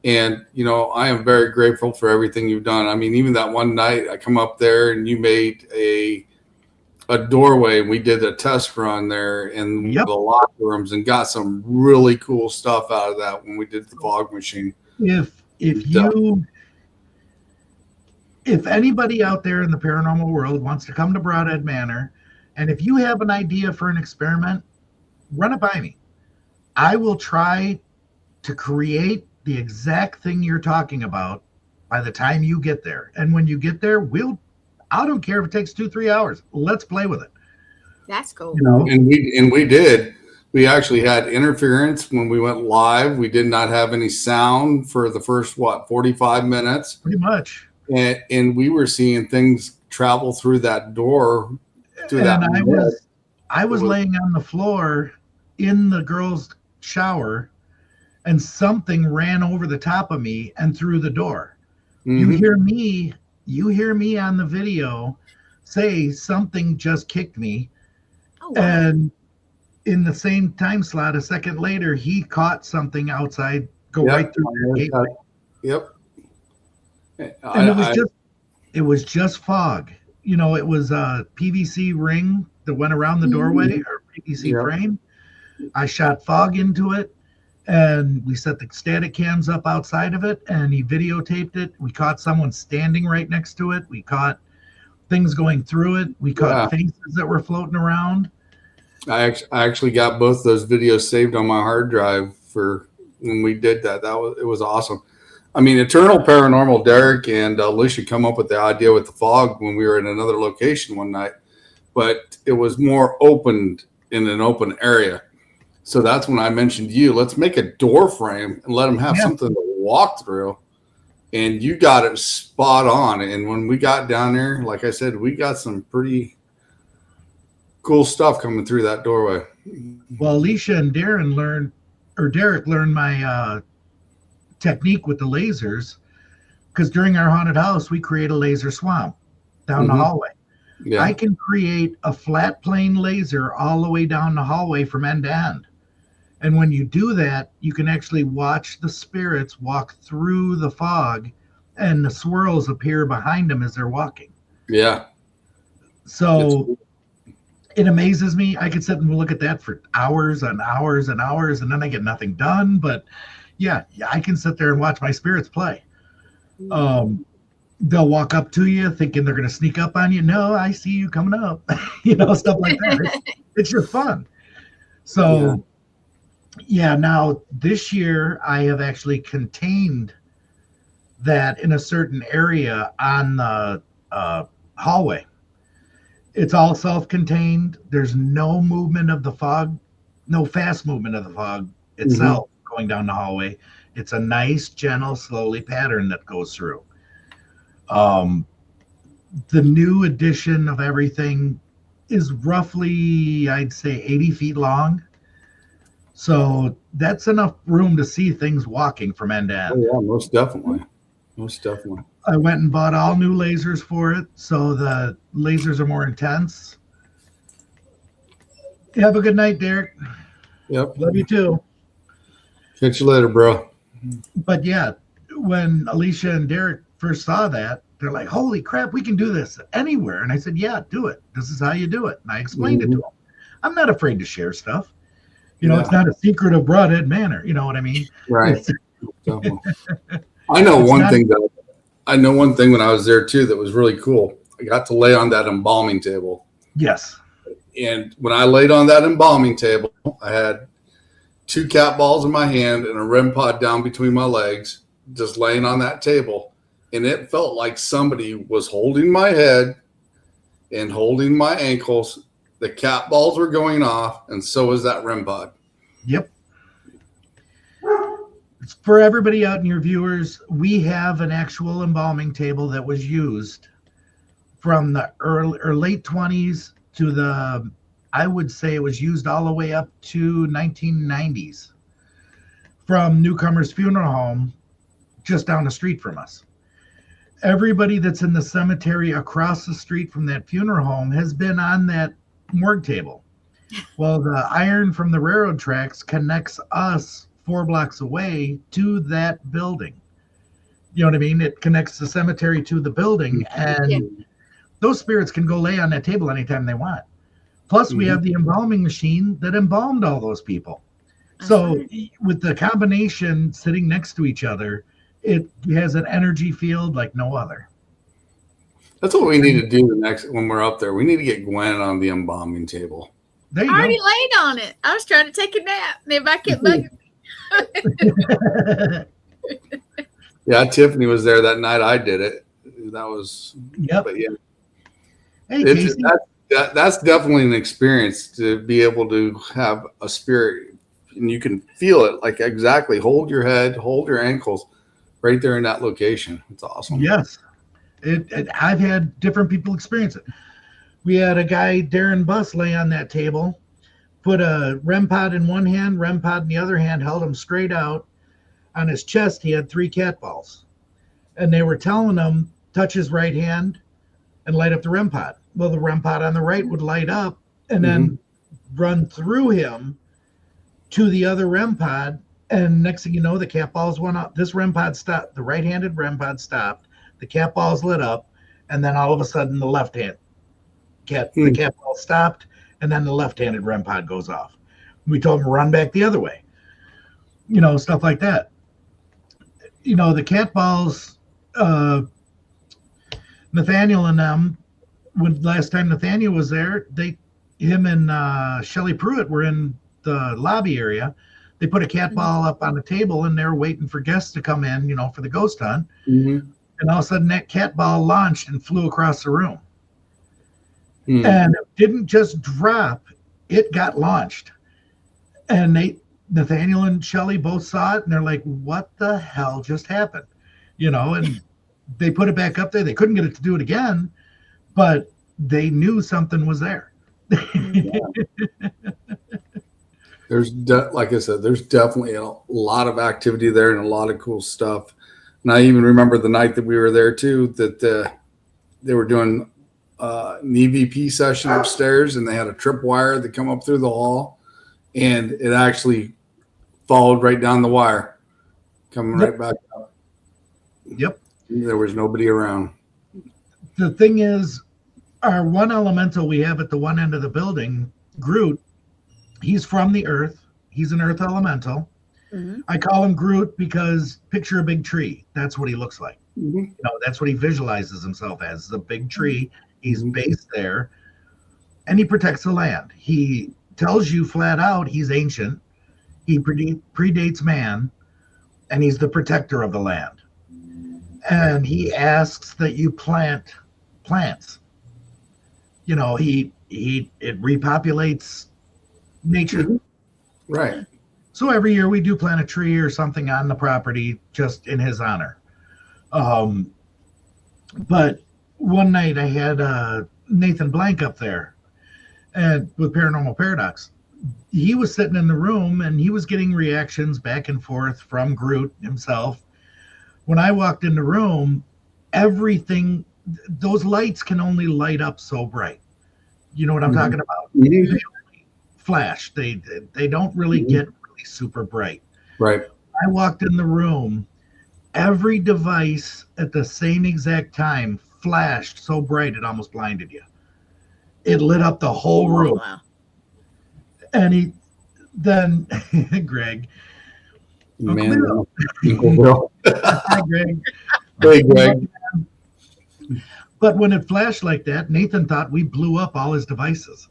And, I am very grateful for everything you've done. I mean, even that one night I come up there and you made a doorway. We did a test run there in the locker rooms and got some really cool stuff out of that when we did the fog machine. If anybody out there in the paranormal world wants to come to Broadhead Manor, and if you have an idea for an experiment, run it by me. I will try to create the exact thing you're talking about by the time you get there. And when you get there, I don't care if it takes 2-3 hours. Let's play with it. That's cool. You know, And we did. We actually had interference when we went live. We did not have any sound for the first 45 minutes. pretty much. And we were seeing things travel through that door. I was laying on the floor in the girls' shower, and something ran over the top of me and through the door. Mm-hmm. You hear me on the video say something just kicked me. Oh, wow. And in the same time slot, a second later, he caught something outside go right through the gateway. Yep. And it was just fog. You know, it was a PVC ring that went around the doorway, or PVC frame. I shot fog into it, and we set the static cams up outside of it, and he videotaped it. We caught someone standing right next to it. We caught things going through it. We caught faces that were floating around. I actually got both those videos saved on my hard drive for when we did that. It was awesome. I mean, Eternal Paranormal, Derek and Alicia come up with the idea with the fog when we were in another location one night, but it was more opened in an open area. So that's when I mentioned to you, let's make a door frame and let them have something to walk through. And you got it spot on. And when we got down there, like I said, we got some pretty cool stuff coming through that doorway. Well, Alicia and Derek learned my technique with the lasers, because during our haunted house, we create a laser swamp down the hallway. Yeah. I can create a flat plane laser all the way down the hallway from end to end. And when you do that, you can actually watch the spirits walk through the fog, and the swirls appear behind them as they're walking. Yeah. So it amazes me. I could sit and look at that for hours and hours and hours, and then I get nothing done. But yeah, I can sit there and watch my spirits play. They'll walk up to you thinking they're going to sneak up on you. No, I see you coming up. Stuff like that. It's just fun. So yeah, now this year I have actually contained that in a certain area on the hallway. It's all self-contained. There's no movement of the fog, no fast movement of the fog itself going down the hallway. It's a nice, gentle, slowly pattern that goes through. The new edition of everything is roughly, I'd say, 80 feet long. So that's enough room to see things walking from end to end. Oh, yeah, most definitely. Most definitely. I went and bought all new lasers for it, so the lasers are more intense. Have a good night, Derek. Yep. Love you too. Catch you later, bro. But yeah, when Alicia and Derek first saw that, they're like, holy crap, we can do this anywhere. And I said, yeah, do it. This is how you do it. And I explained it to them. I'm not afraid to share stuff. It's not a secret of Broadhead Manor. You know what I mean? Right. I know one thing when I was there too that was really cool. I got to lay on that embalming table. Yes. And when I laid on that embalming table, I had 2 cat balls in my hand and a REM pod down between my legs, just laying on that table. And it felt like somebody was holding my head and holding my ankles. The cat balls were going off, and so was that REM pod. Yep. For everybody out in your viewers, we have an actual embalming table that was used from the early or late 20s to I would say it was used all the way up to 1990s from Newcomer's Funeral Home just down the street from us. Everybody that's in the cemetery across the street from that funeral home has been on that morgue table. Well, the iron from the railroad tracks connects us 4 blocks away to that building. You know what I mean? It connects the cemetery to the building, and those spirits can go lay on that table anytime they want. Plus, we have the embalming machine that embalmed all those people. So with the combination sitting next to each other, it has an energy field like no other. That's what we need to do when we're up there. We need to get Gwen on the embalming table. I already laid on it. I was trying to take a nap, and if I kept bugging me. Yeah, Tiffany was there that night I did it. That was, Yep. but yeah, Hey, Casey. that's definitely an experience to be able to have a spirit, and you can feel it. Like exactly, hold your head, hold your ankles, right there in that location. It's awesome. Yes. I've had different people experience it. We had a guy, Darren Buss, lay on that table, put a REM pod in one hand, REM pod in the other hand, held him straight out. On his chest, he had 3 cat balls. And they were telling him, touch his right hand and light up the REM pod. Well, the REM pod on the right would light up and then run through him to the other REM pod. And next thing you know, the cat balls went up. This REM pod stopped. The right-handed REM pod stopped. The cat balls lit up. And then all of a sudden, the left-hand the cat ball stopped. And then the left-handed REM pod goes off. We told him to run back the other way. Stuff like that. The cat balls, Nathaniel and them, when last time Nathaniel was there, him and Shelly Pruitt were in the lobby area. They put a cat ball up on the table and they were waiting for guests to come in, for the ghost hunt. And all of a sudden that cat ball launched and flew across the room. And it didn't just drop, it got launched. And Nathaniel and Shelly both saw it and they're like, what the hell just happened? And they put it back up there. They couldn't get it to do it again, but they knew something was there. Like I said, there's definitely a lot of activity there and a lot of cool stuff. And I even remember the night that we were there too, that they were doing an EVP session upstairs and they had a tripwire that come up through the hall and it actually followed right down the wire, coming right back up. Yep. There was nobody around. The thing is, our one elemental we have at the one end of the building, Groot, he's from the earth. He's an earth elemental. I call him Groot because picture a big tree. That's what he looks like. That's what he visualizes himself as, a big tree. He's based there and he protects the land. He tells you flat out he's ancient. He predates man and he's the protector of the land. And he asks that you plant plants. It repopulates nature. Right. So every year we do plant a tree or something on the property just in his honor. But one night I had Nathan Blank up there and with Paranormal Paradox. He was sitting in the room and he was getting reactions back and forth from Groot himself. When I walked in the room, everything, those lights can only light up so bright. You know what I'm talking about? They only flash. They don't really get really super bright. Right. I walked in the room, every device at the same exact time flashed so bright it almost blinded you. It lit up the whole room. Wow. And then Greg. Man, Hi, Greg. Hey, Greg. But when it flashed like that, Nathan thought we blew up all his devices.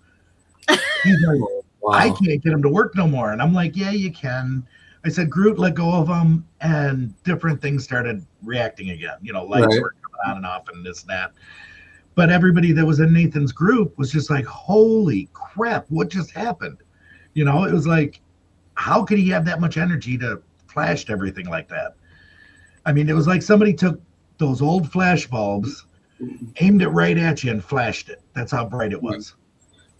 He's like, Wow. I can't get him to work no more. And I'm like, yeah, you can. I said, Groot, let go of him. And different things started reacting again. Lights were coming on and off and this and that. But everybody that was in Nathan's group was just like, holy crap, what just happened? It was like, how could he have that much energy to flash everything like that? I mean, it was like somebody took those old flash bulbs, aimed it right at you and flashed it. That's how bright it was.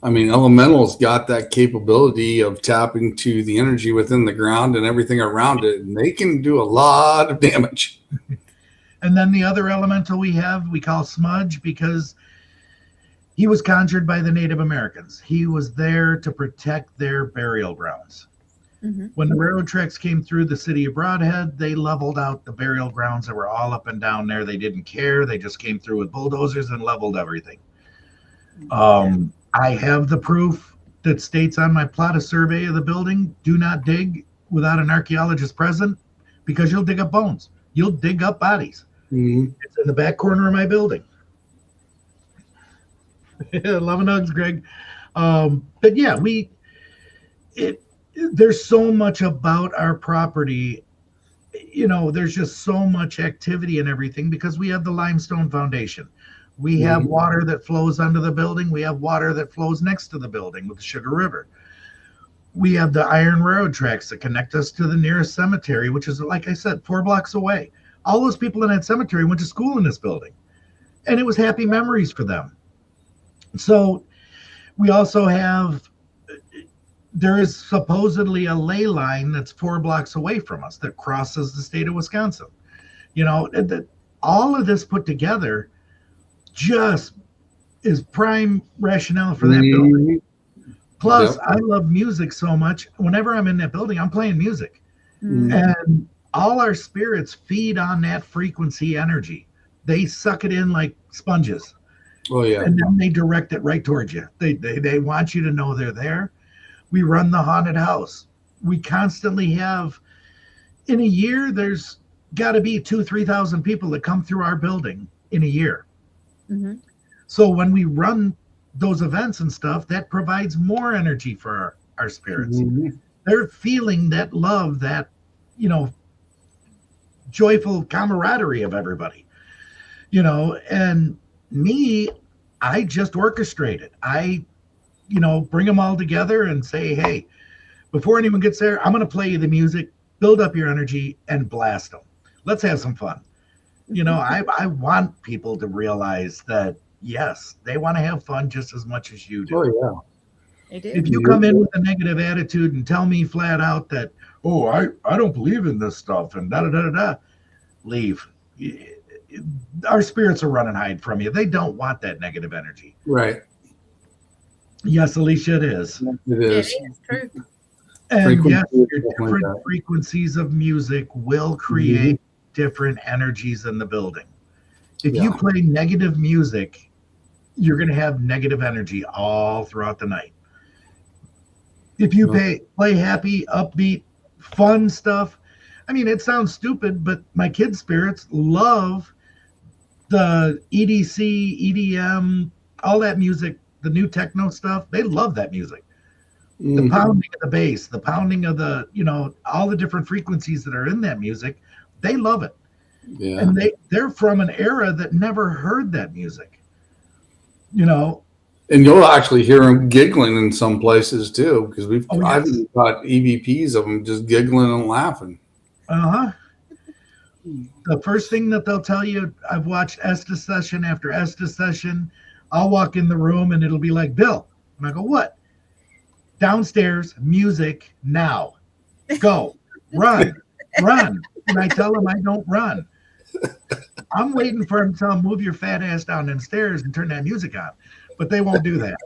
I mean, elementals got that capability of tapping to the energy within the ground and everything around it, and they can do a lot of damage. And then the other elemental we call Smudge because he was conjured by the Native Americans. He was there to protect their burial grounds. When the railroad tracks came through the city of Broadhead, they leveled out the burial grounds that were all up and down there. They didn't care. They just came through with bulldozers and leveled everything. I have the proof that states on my plot of survey of the building, do not dig without an archaeologist present because you'll dig up bones. You'll dig up bodies. It's in the back corner of my building. Love and hugs, Greg. But yeah, there's so much about our property there's just so much activity and everything because we have the limestone foundation. We have water that flows under the building. We have water that flows next to the building with the Sugar River. We have the iron railroad tracks that connect us to the nearest cemetery, which is, like I said, 4 blocks away. All those people in that cemetery went to school in this building, and it was happy memories for them. So we also have, there is supposedly a ley line that's 4 blocks away from us that crosses the state of Wisconsin. All of this put together just is prime rationale for that building. Plus, I love music so much. Whenever I'm in that building, I'm playing music. And all our spirits feed on that frequency energy. They suck it in like sponges. Oh, yeah. And then they direct it right towards you. They want you to know they're there. We run the haunted house. We constantly have, in a year, there's got to be 2,000-3,000 people that come through our building in a year. So when we run those events and stuff, that provides more energy for our spirits. They're feeling that love, that, joyful camaraderie of everybody, and me, I just orchestrate it. I, bring them all together and say, hey, before anyone gets there, I'm going to play you the music, build up your energy, and blast them. Let's have some fun. I want people to realize that, yes, they want to have fun just as much as you do. Oh, yeah. They do. If you come in with a negative attitude and tell me flat out that, oh, I don't believe in this stuff and da-da-da-da-da, leave. Our spirits are run and hide from you. They don't want that negative energy. Right. Yes, Alicia, it is. It is. It is true. And yes, your Definitely different that. frequencies of music will create different energies in the building. If you play negative music, you're going to have negative energy all throughout the night. If you play happy, upbeat, fun stuff, I mean, it sounds stupid, but my kids' spirits love the EDC, EDM, all that music, the new techno stuff. They love that music. The pounding of the bass, the pounding of the, all the different frequencies that are in that music, they love it. Yeah. And they're from an era that never heard that music. And you'll actually hear them giggling in some places too, because I've got EVPs of them just giggling and laughing. The first thing that they'll tell you, I've watched Estes session after Estes session. I'll walk in the room and it'll be like, Bill. And I go, what? Downstairs, music now. Go, run. And I tell them I don't run. I'm waiting for them to tell them, move your fat ass down them stairs and turn that music on. But they won't do that.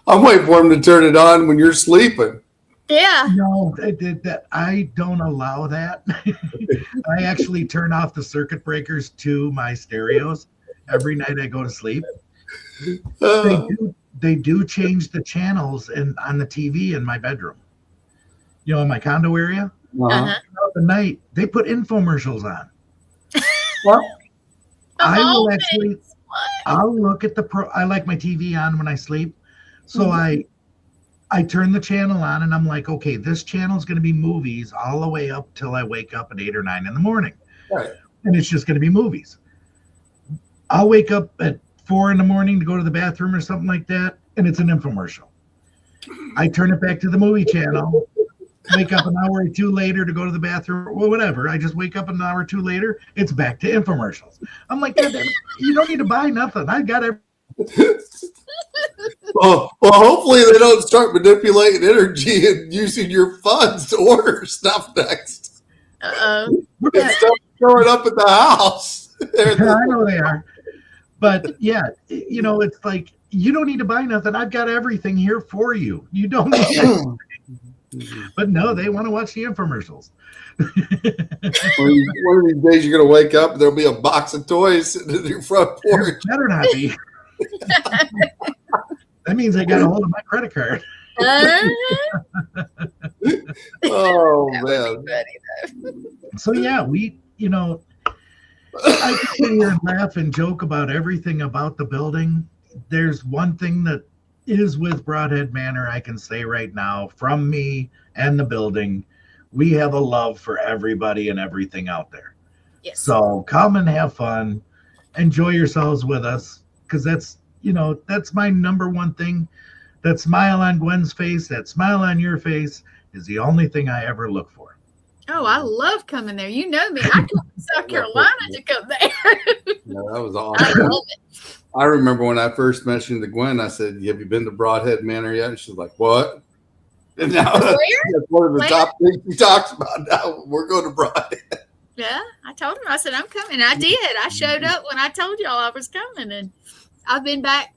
I'm waiting for them to turn it on when you're sleeping. Yeah. No, I don't allow that. I actually turn off the circuit breakers to my stereos every night I go to sleep. They do change the channels on the TV in my bedroom. In my condo area. Throughout the night, they put infomercials on. What? I'll look at I like my TV on when I sleep. So I turn the channel on and I'm like, okay, this channel is going to be movies all the way up till I wake up at 8 or 9 in the morning. Right. And it's just going to be movies. I'll wake up at 4 in the morning to go to the bathroom or something like that, and it's an infomercial. I turn it back to the movie channel, wake up an hour or two later to go to the bathroom or whatever. I just wake up an hour or two later, it's back to infomercials. I'm like, God damn it, you don't need to buy nothing. I got it. Well, hopefully they don't start manipulating energy and using your funds to order stuff next. Uh-oh. Stuff showing up at the house. I know they are. But yeah, it's like, you don't need to buy nothing. I've got everything here for you. You don't need anything. But no, they want to watch the infomercials. One of these days you're going to wake up and there'll be a box of toys sitting in your front porch. Better not be. That means I got a hold of my credit card. Oh, man. So yeah, I can sit here and laugh and joke about everything about the building. There's one thing that is with Broadhead Manor, I can say right now, from me and the building, we have a love for everybody and everything out there. Yes. So come and have fun, enjoy yourselves with us, because that's my number one thing. That smile on Gwen's face, that smile on your face is the only thing I ever look for. Oh, I love coming there. You know me. I come from South Carolina to come there. Yeah, that was I awesome. love it. I remember when I first mentioned to Gwen, I said, "Have you been to Broadhead Manor yet?" And she's like, "What?" And now that's one of the top things she talks about. Now we're going to Broadhead. Yeah, I told her. I said, I'm coming. I did. I showed up when I told y'all I was coming. And I've been back.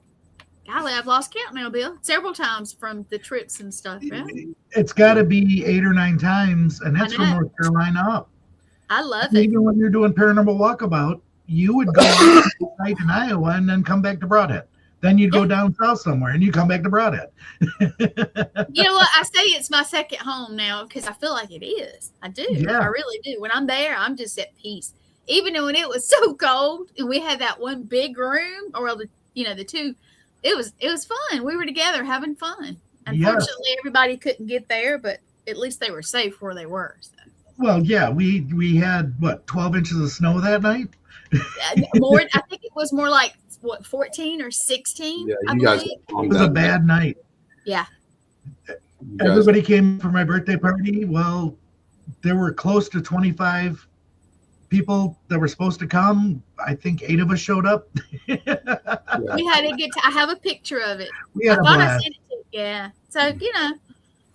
Golly, I've lost count now, Bill. Several times from the trips and stuff. Yeah. It's got to be 8 or 9 times, and that's from North Carolina up. I love it. Even when you're doing Paranormal Walkabout, you would go to the site in Iowa and then come back to Broadhead. Then you'd go down south somewhere and you come back to Broadhead. You know what? I say it's my second home now because I feel like it is. I do. Yeah. I really do. When I'm there, I'm just at peace. Even when it was so cold and we had that one big room, or the two, it was fun. We were together having fun. Unfortunately, everybody couldn't get there, but at least they were safe where they were. So. Well, yeah, we had 12 inches of snow that night. More, I think it was more like 14 or 16. Yeah, I you guys. believe. It was a bad night. Yeah. Everybody came for my birthday party. Well, there were close to 25 people that were supposed to come. I think 8 of us showed up. We had a good time. I have a picture of it. We had I a thought blast. I sent it to you. Yeah. So,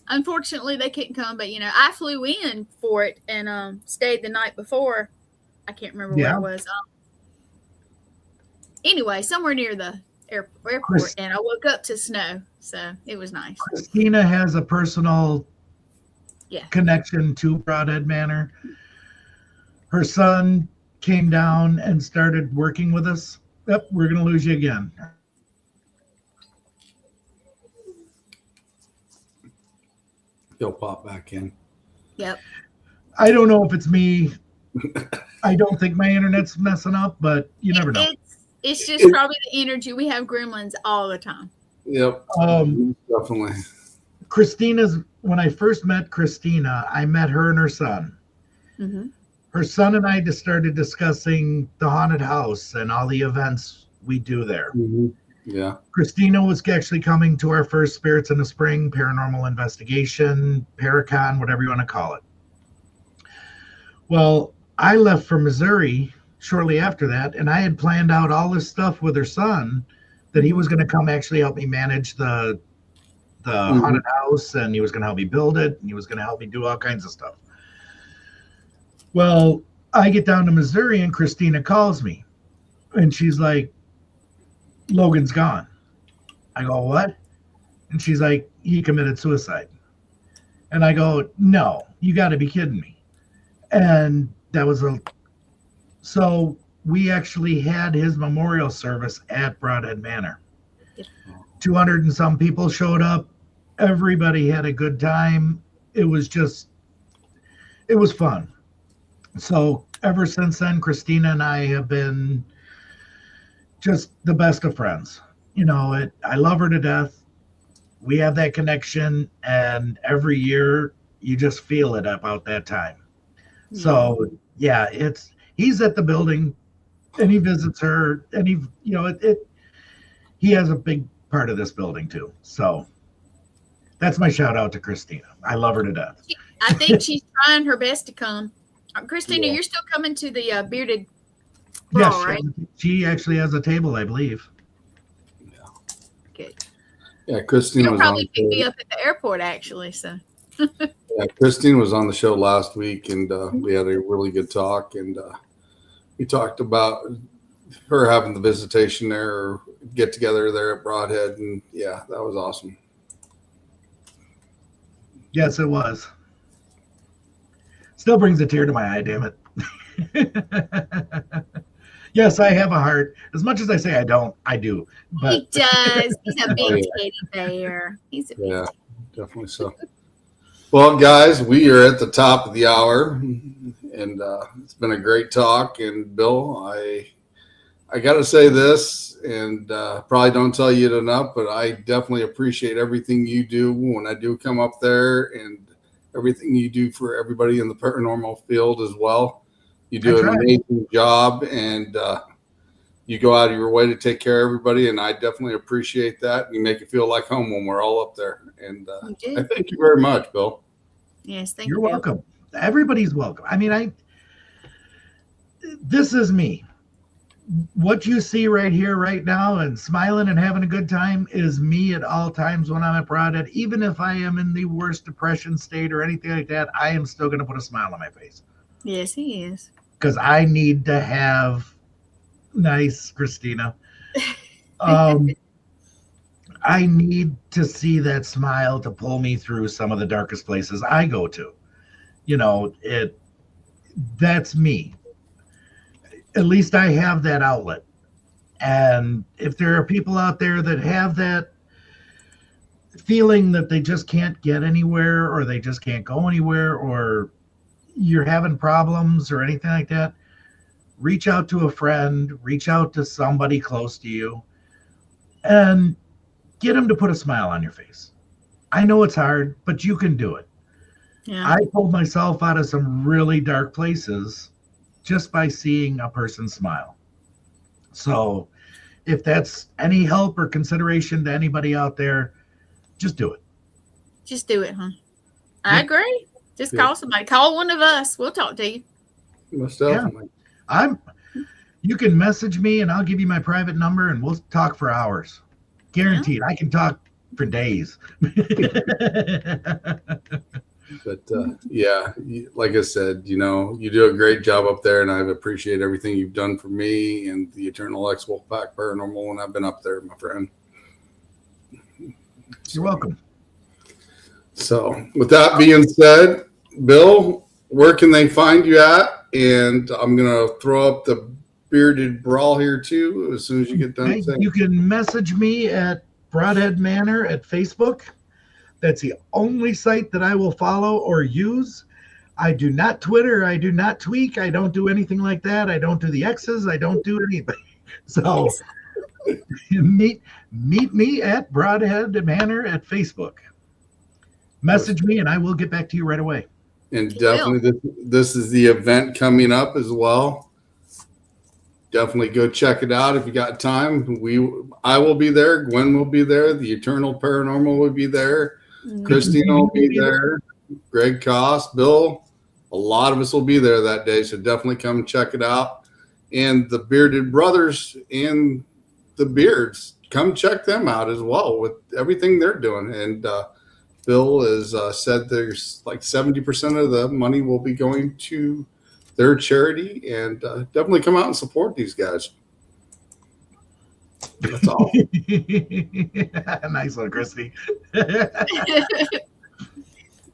unfortunately they couldn't come, but I flew in for it and stayed the night before. I can't remember where it was. Anyway, somewhere near the airport, and I woke up to snow, so it was nice. Christina has a personal connection to Broadhead Manor. Her son came down and started working with us. Yep, we're going to lose you again. He'll pop back in. Yep. I don't know if it's me. I don't think my internet's messing up, but you never know. It's just probably the energy. We have gremlins all the time. Yep. Definitely. When I first met Christina, I met her and her son. Mm-hmm. Her son and I just started discussing the haunted house and all the events we do there. Mm-hmm. Yeah. Christina was actually coming to our first Spirits in the Spring paranormal investigation, Paracon, whatever you want to call it. Well, I left for Missouri shortly after that, and I had planned out all this stuff with her son that he was going to come actually help me manage the haunted house, and he was going to help me build it, and he was going to help me do all kinds of stuff. Well, I get down to Missouri, and Christina calls me, and she's like, Logan's gone. I go, what? And she's like, he committed suicide. And I go, no, you got to be kidding me. And that was so we actually had his memorial service at Broadhead Manor. 200 and some people showed up. Everybody had a good time. It was fun. So ever since then, Christina and I have been just the best of friends. I love her to death. We have that connection, and every year you just feel it about that time. Yeah. So yeah, he's at the building and he visits her, and he has a big part of this building too. So that's my shout out to Christina. I love her to death. I think she's trying her best to come. Christina, you're still coming to the bearded brawl, right? She actually has a table, I believe. Yeah. Good. Yeah, Christine She'll was probably on pick me up at the airport, actually. So. Yeah, Christine was on the show last week, and we had a really good talk, and we talked about her having the visitation there, or get together there at Broadhead, and yeah, that was awesome. Yes, it was. Still brings a tear to my eye, damn it. Yes, I have a heart. As much as I say I don't, I do. But he does. He's a big teddy bear. He's a big teddy. Definitely so. Well, guys, we are at the top of the hour, and it's been a great talk. And Bill, I got to say this: and probably don't tell you it enough, but I definitely appreciate everything you do when I do come up there, and everything you do for everybody in the paranormal field as well. You do an amazing job, and you go out of your way to take care of everybody, and I definitely appreciate that. You make it feel like home when we're all up there, and I thank you very much, Bill. Yes, thank you. You're welcome. Everybody's welcome. I mean, this is me. What you see right here, right now, and smiling and having a good time is me at all times when I'm at Broadhead. Even if I am in the worst depression state or anything like that, I am still going to put a smile on my face. Yes, he is. Because I need to have nice, Christina. I need to see that smile to pull me through some of the darkest places I go to. You know, that's me. At least I have that outlet. And if there are people out there that have that feeling that they just can't get anywhere, or they just can't go anywhere, or you're having problems or anything like that, reach out to a friend, reach out to somebody close to you, and get them to put a smile on your face. I know it's hard, but you can do it. Yeah. I pulled myself out of some really dark places just by seeing a person smile. So if that's any help or consideration to anybody out there, just do it. Just do it, huh? I agree. Just call somebody. Call one of us. We'll talk to you. Most definitely. Yeah. You can message me and I'll give you my private number and we'll talk for hours. Guaranteed. I can talk for days. But yeah, like I said, you know, you do a great job up there, and I appreciate everything you've done for me and the Eternal X Wolfpack Paranormal when I've been up there, my friend. You're welcome. So with that being said, Bill, where can they find you at? And I'm going to throw up the Bearded Brawl here too as soon as you get done. Okay. You can message me at Broadhead Manor at Facebook. That's the only site that I will follow or use. I do not Twitter. I do not tweak. I don't do anything like that. I don't do the X's. I don't do anything. So meet me at Broadhead Manor at Facebook. Message me and I will get back to you right away. And definitely this is the event coming up as well. Definitely go check it out if you got time. I will be there. Gwen will be there. The Eternal Paranormal will be there. Christina will be there. Greg Koss, Bill. A lot of us will be there that day, so definitely come check it out. And the Bearded Brothers and the Beards, come check them out as well with everything they're doing. And Bill has said there's like 70% of the money will be going to their charity, and definitely come out and support these guys. That's all. Nice one, Christy.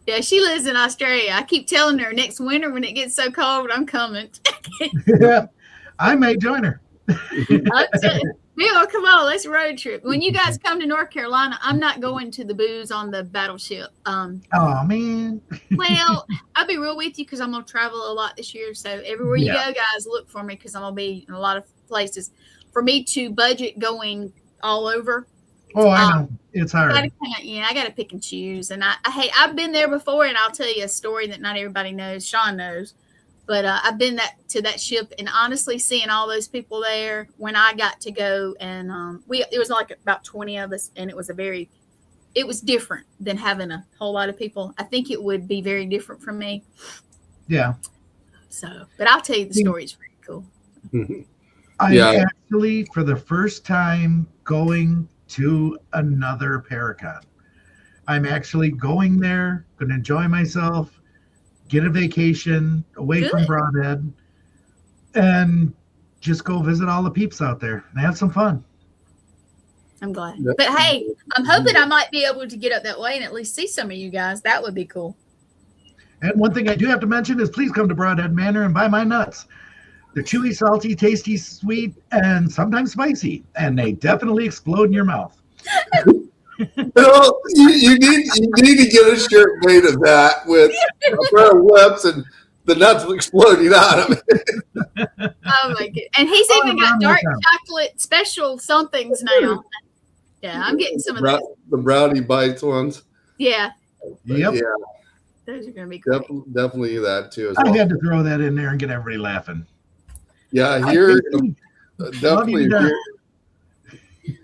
Yeah, she lives in Australia. I keep telling her next winter when it gets so cold, I'm coming. Yeah, I may join her. Bill, come on, let's road trip. When you guys come to North Carolina, I'm not going to the booze on the battleship. Oh man. Well, I'll be real with you because I'm gonna travel a lot this year. So everywhere you go, guys, look for me because I'm gonna be in a lot of places. For me to budget going all over. Oh, I know. It's hard. I got to pick and choose. And I've been there before, and I'll tell you a story that not everybody knows. Sean knows. But I've been to that ship, and honestly, seeing all those people there when I got to go, and it was like about 20 of us, and it was different than having a whole lot of people. I think it would be very different from me. Yeah. So, but I'll tell you the story. It's pretty cool. I'm actually, for the first time, going to another Paracon. I'm actually going there, going to enjoy myself, get a vacation away from Broadhead, and just go visit all the peeps out there and have some fun. I'm glad. But hey, I'm hoping I might be able to get up that way and at least see some of you guys. That would be cool. And one thing I do have to mention is please come to Broadhead Manor and buy my nuts. They're chewy, salty, tasty, sweet, and sometimes spicy. And they definitely explode in your mouth. Well, you need to get a shirt made of that with a pair of lips and the nuts exploding out of it. Oh my god! And he's even got dark chocolate special somethings now. Yeah, I'm getting some of those. The brownie bites ones. Yeah. Yep. Yeah. Those are going to be great. Definitely that too as well. I had to throw that in there and get everybody laughing. Yeah, here definitely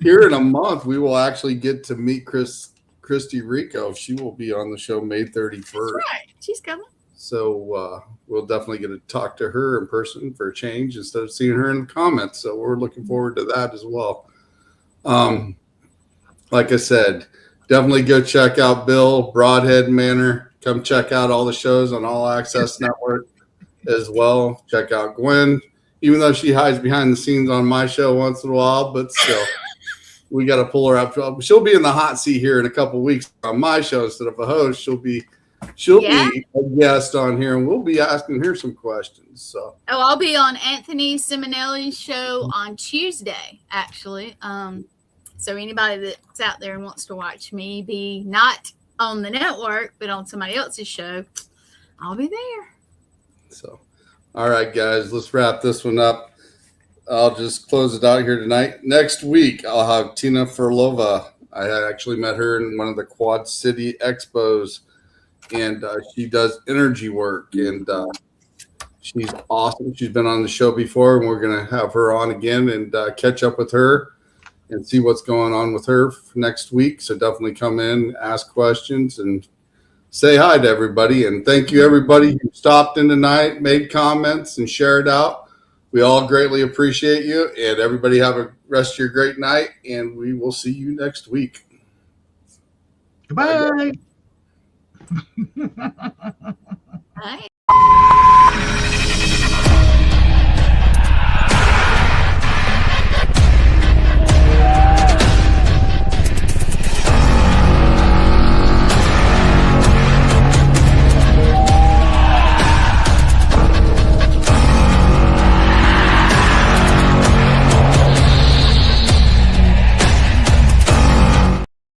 here in a month we will actually get to meet Christy Rico. She will be on the show May 31st. That's right. She's coming. So we'll definitely get to talk to her in person for a change instead of seeing her in the comments. So we're looking forward to that as well. Like I said, definitely go check out Bill, Broadhead Manor. Come check out all the shows on All Access Network as well. Check out Gwen, even though she hides behind the scenes on my show once in a while, but still, we got to pull her up. She'll be in the hot seat here in a couple of weeks on my show instead of a host. She'll be a guest on here, and we'll be asking her some questions. So, I'll be on Anthony Simonelli's show on Tuesday, actually. So anybody that's out there and wants to watch me be not on the network, but on somebody else's show, I'll be there. So, all right, guys, let's wrap this one up. I'll just close it out here tonight. Next week, I'll have Tina Furlova. I actually met her in one of the Quad City Expos, and she does energy work, and she's awesome. She's been on the show before, and we're going to have her on again and catch up with her and see what's going on with her for next week. So definitely come in, ask questions, and say hi to everybody. And thank you, everybody who stopped in tonight, made comments, and shared out. We all greatly appreciate you. And everybody have a rest of your great night. And we will see you next week. Goodbye. Bye.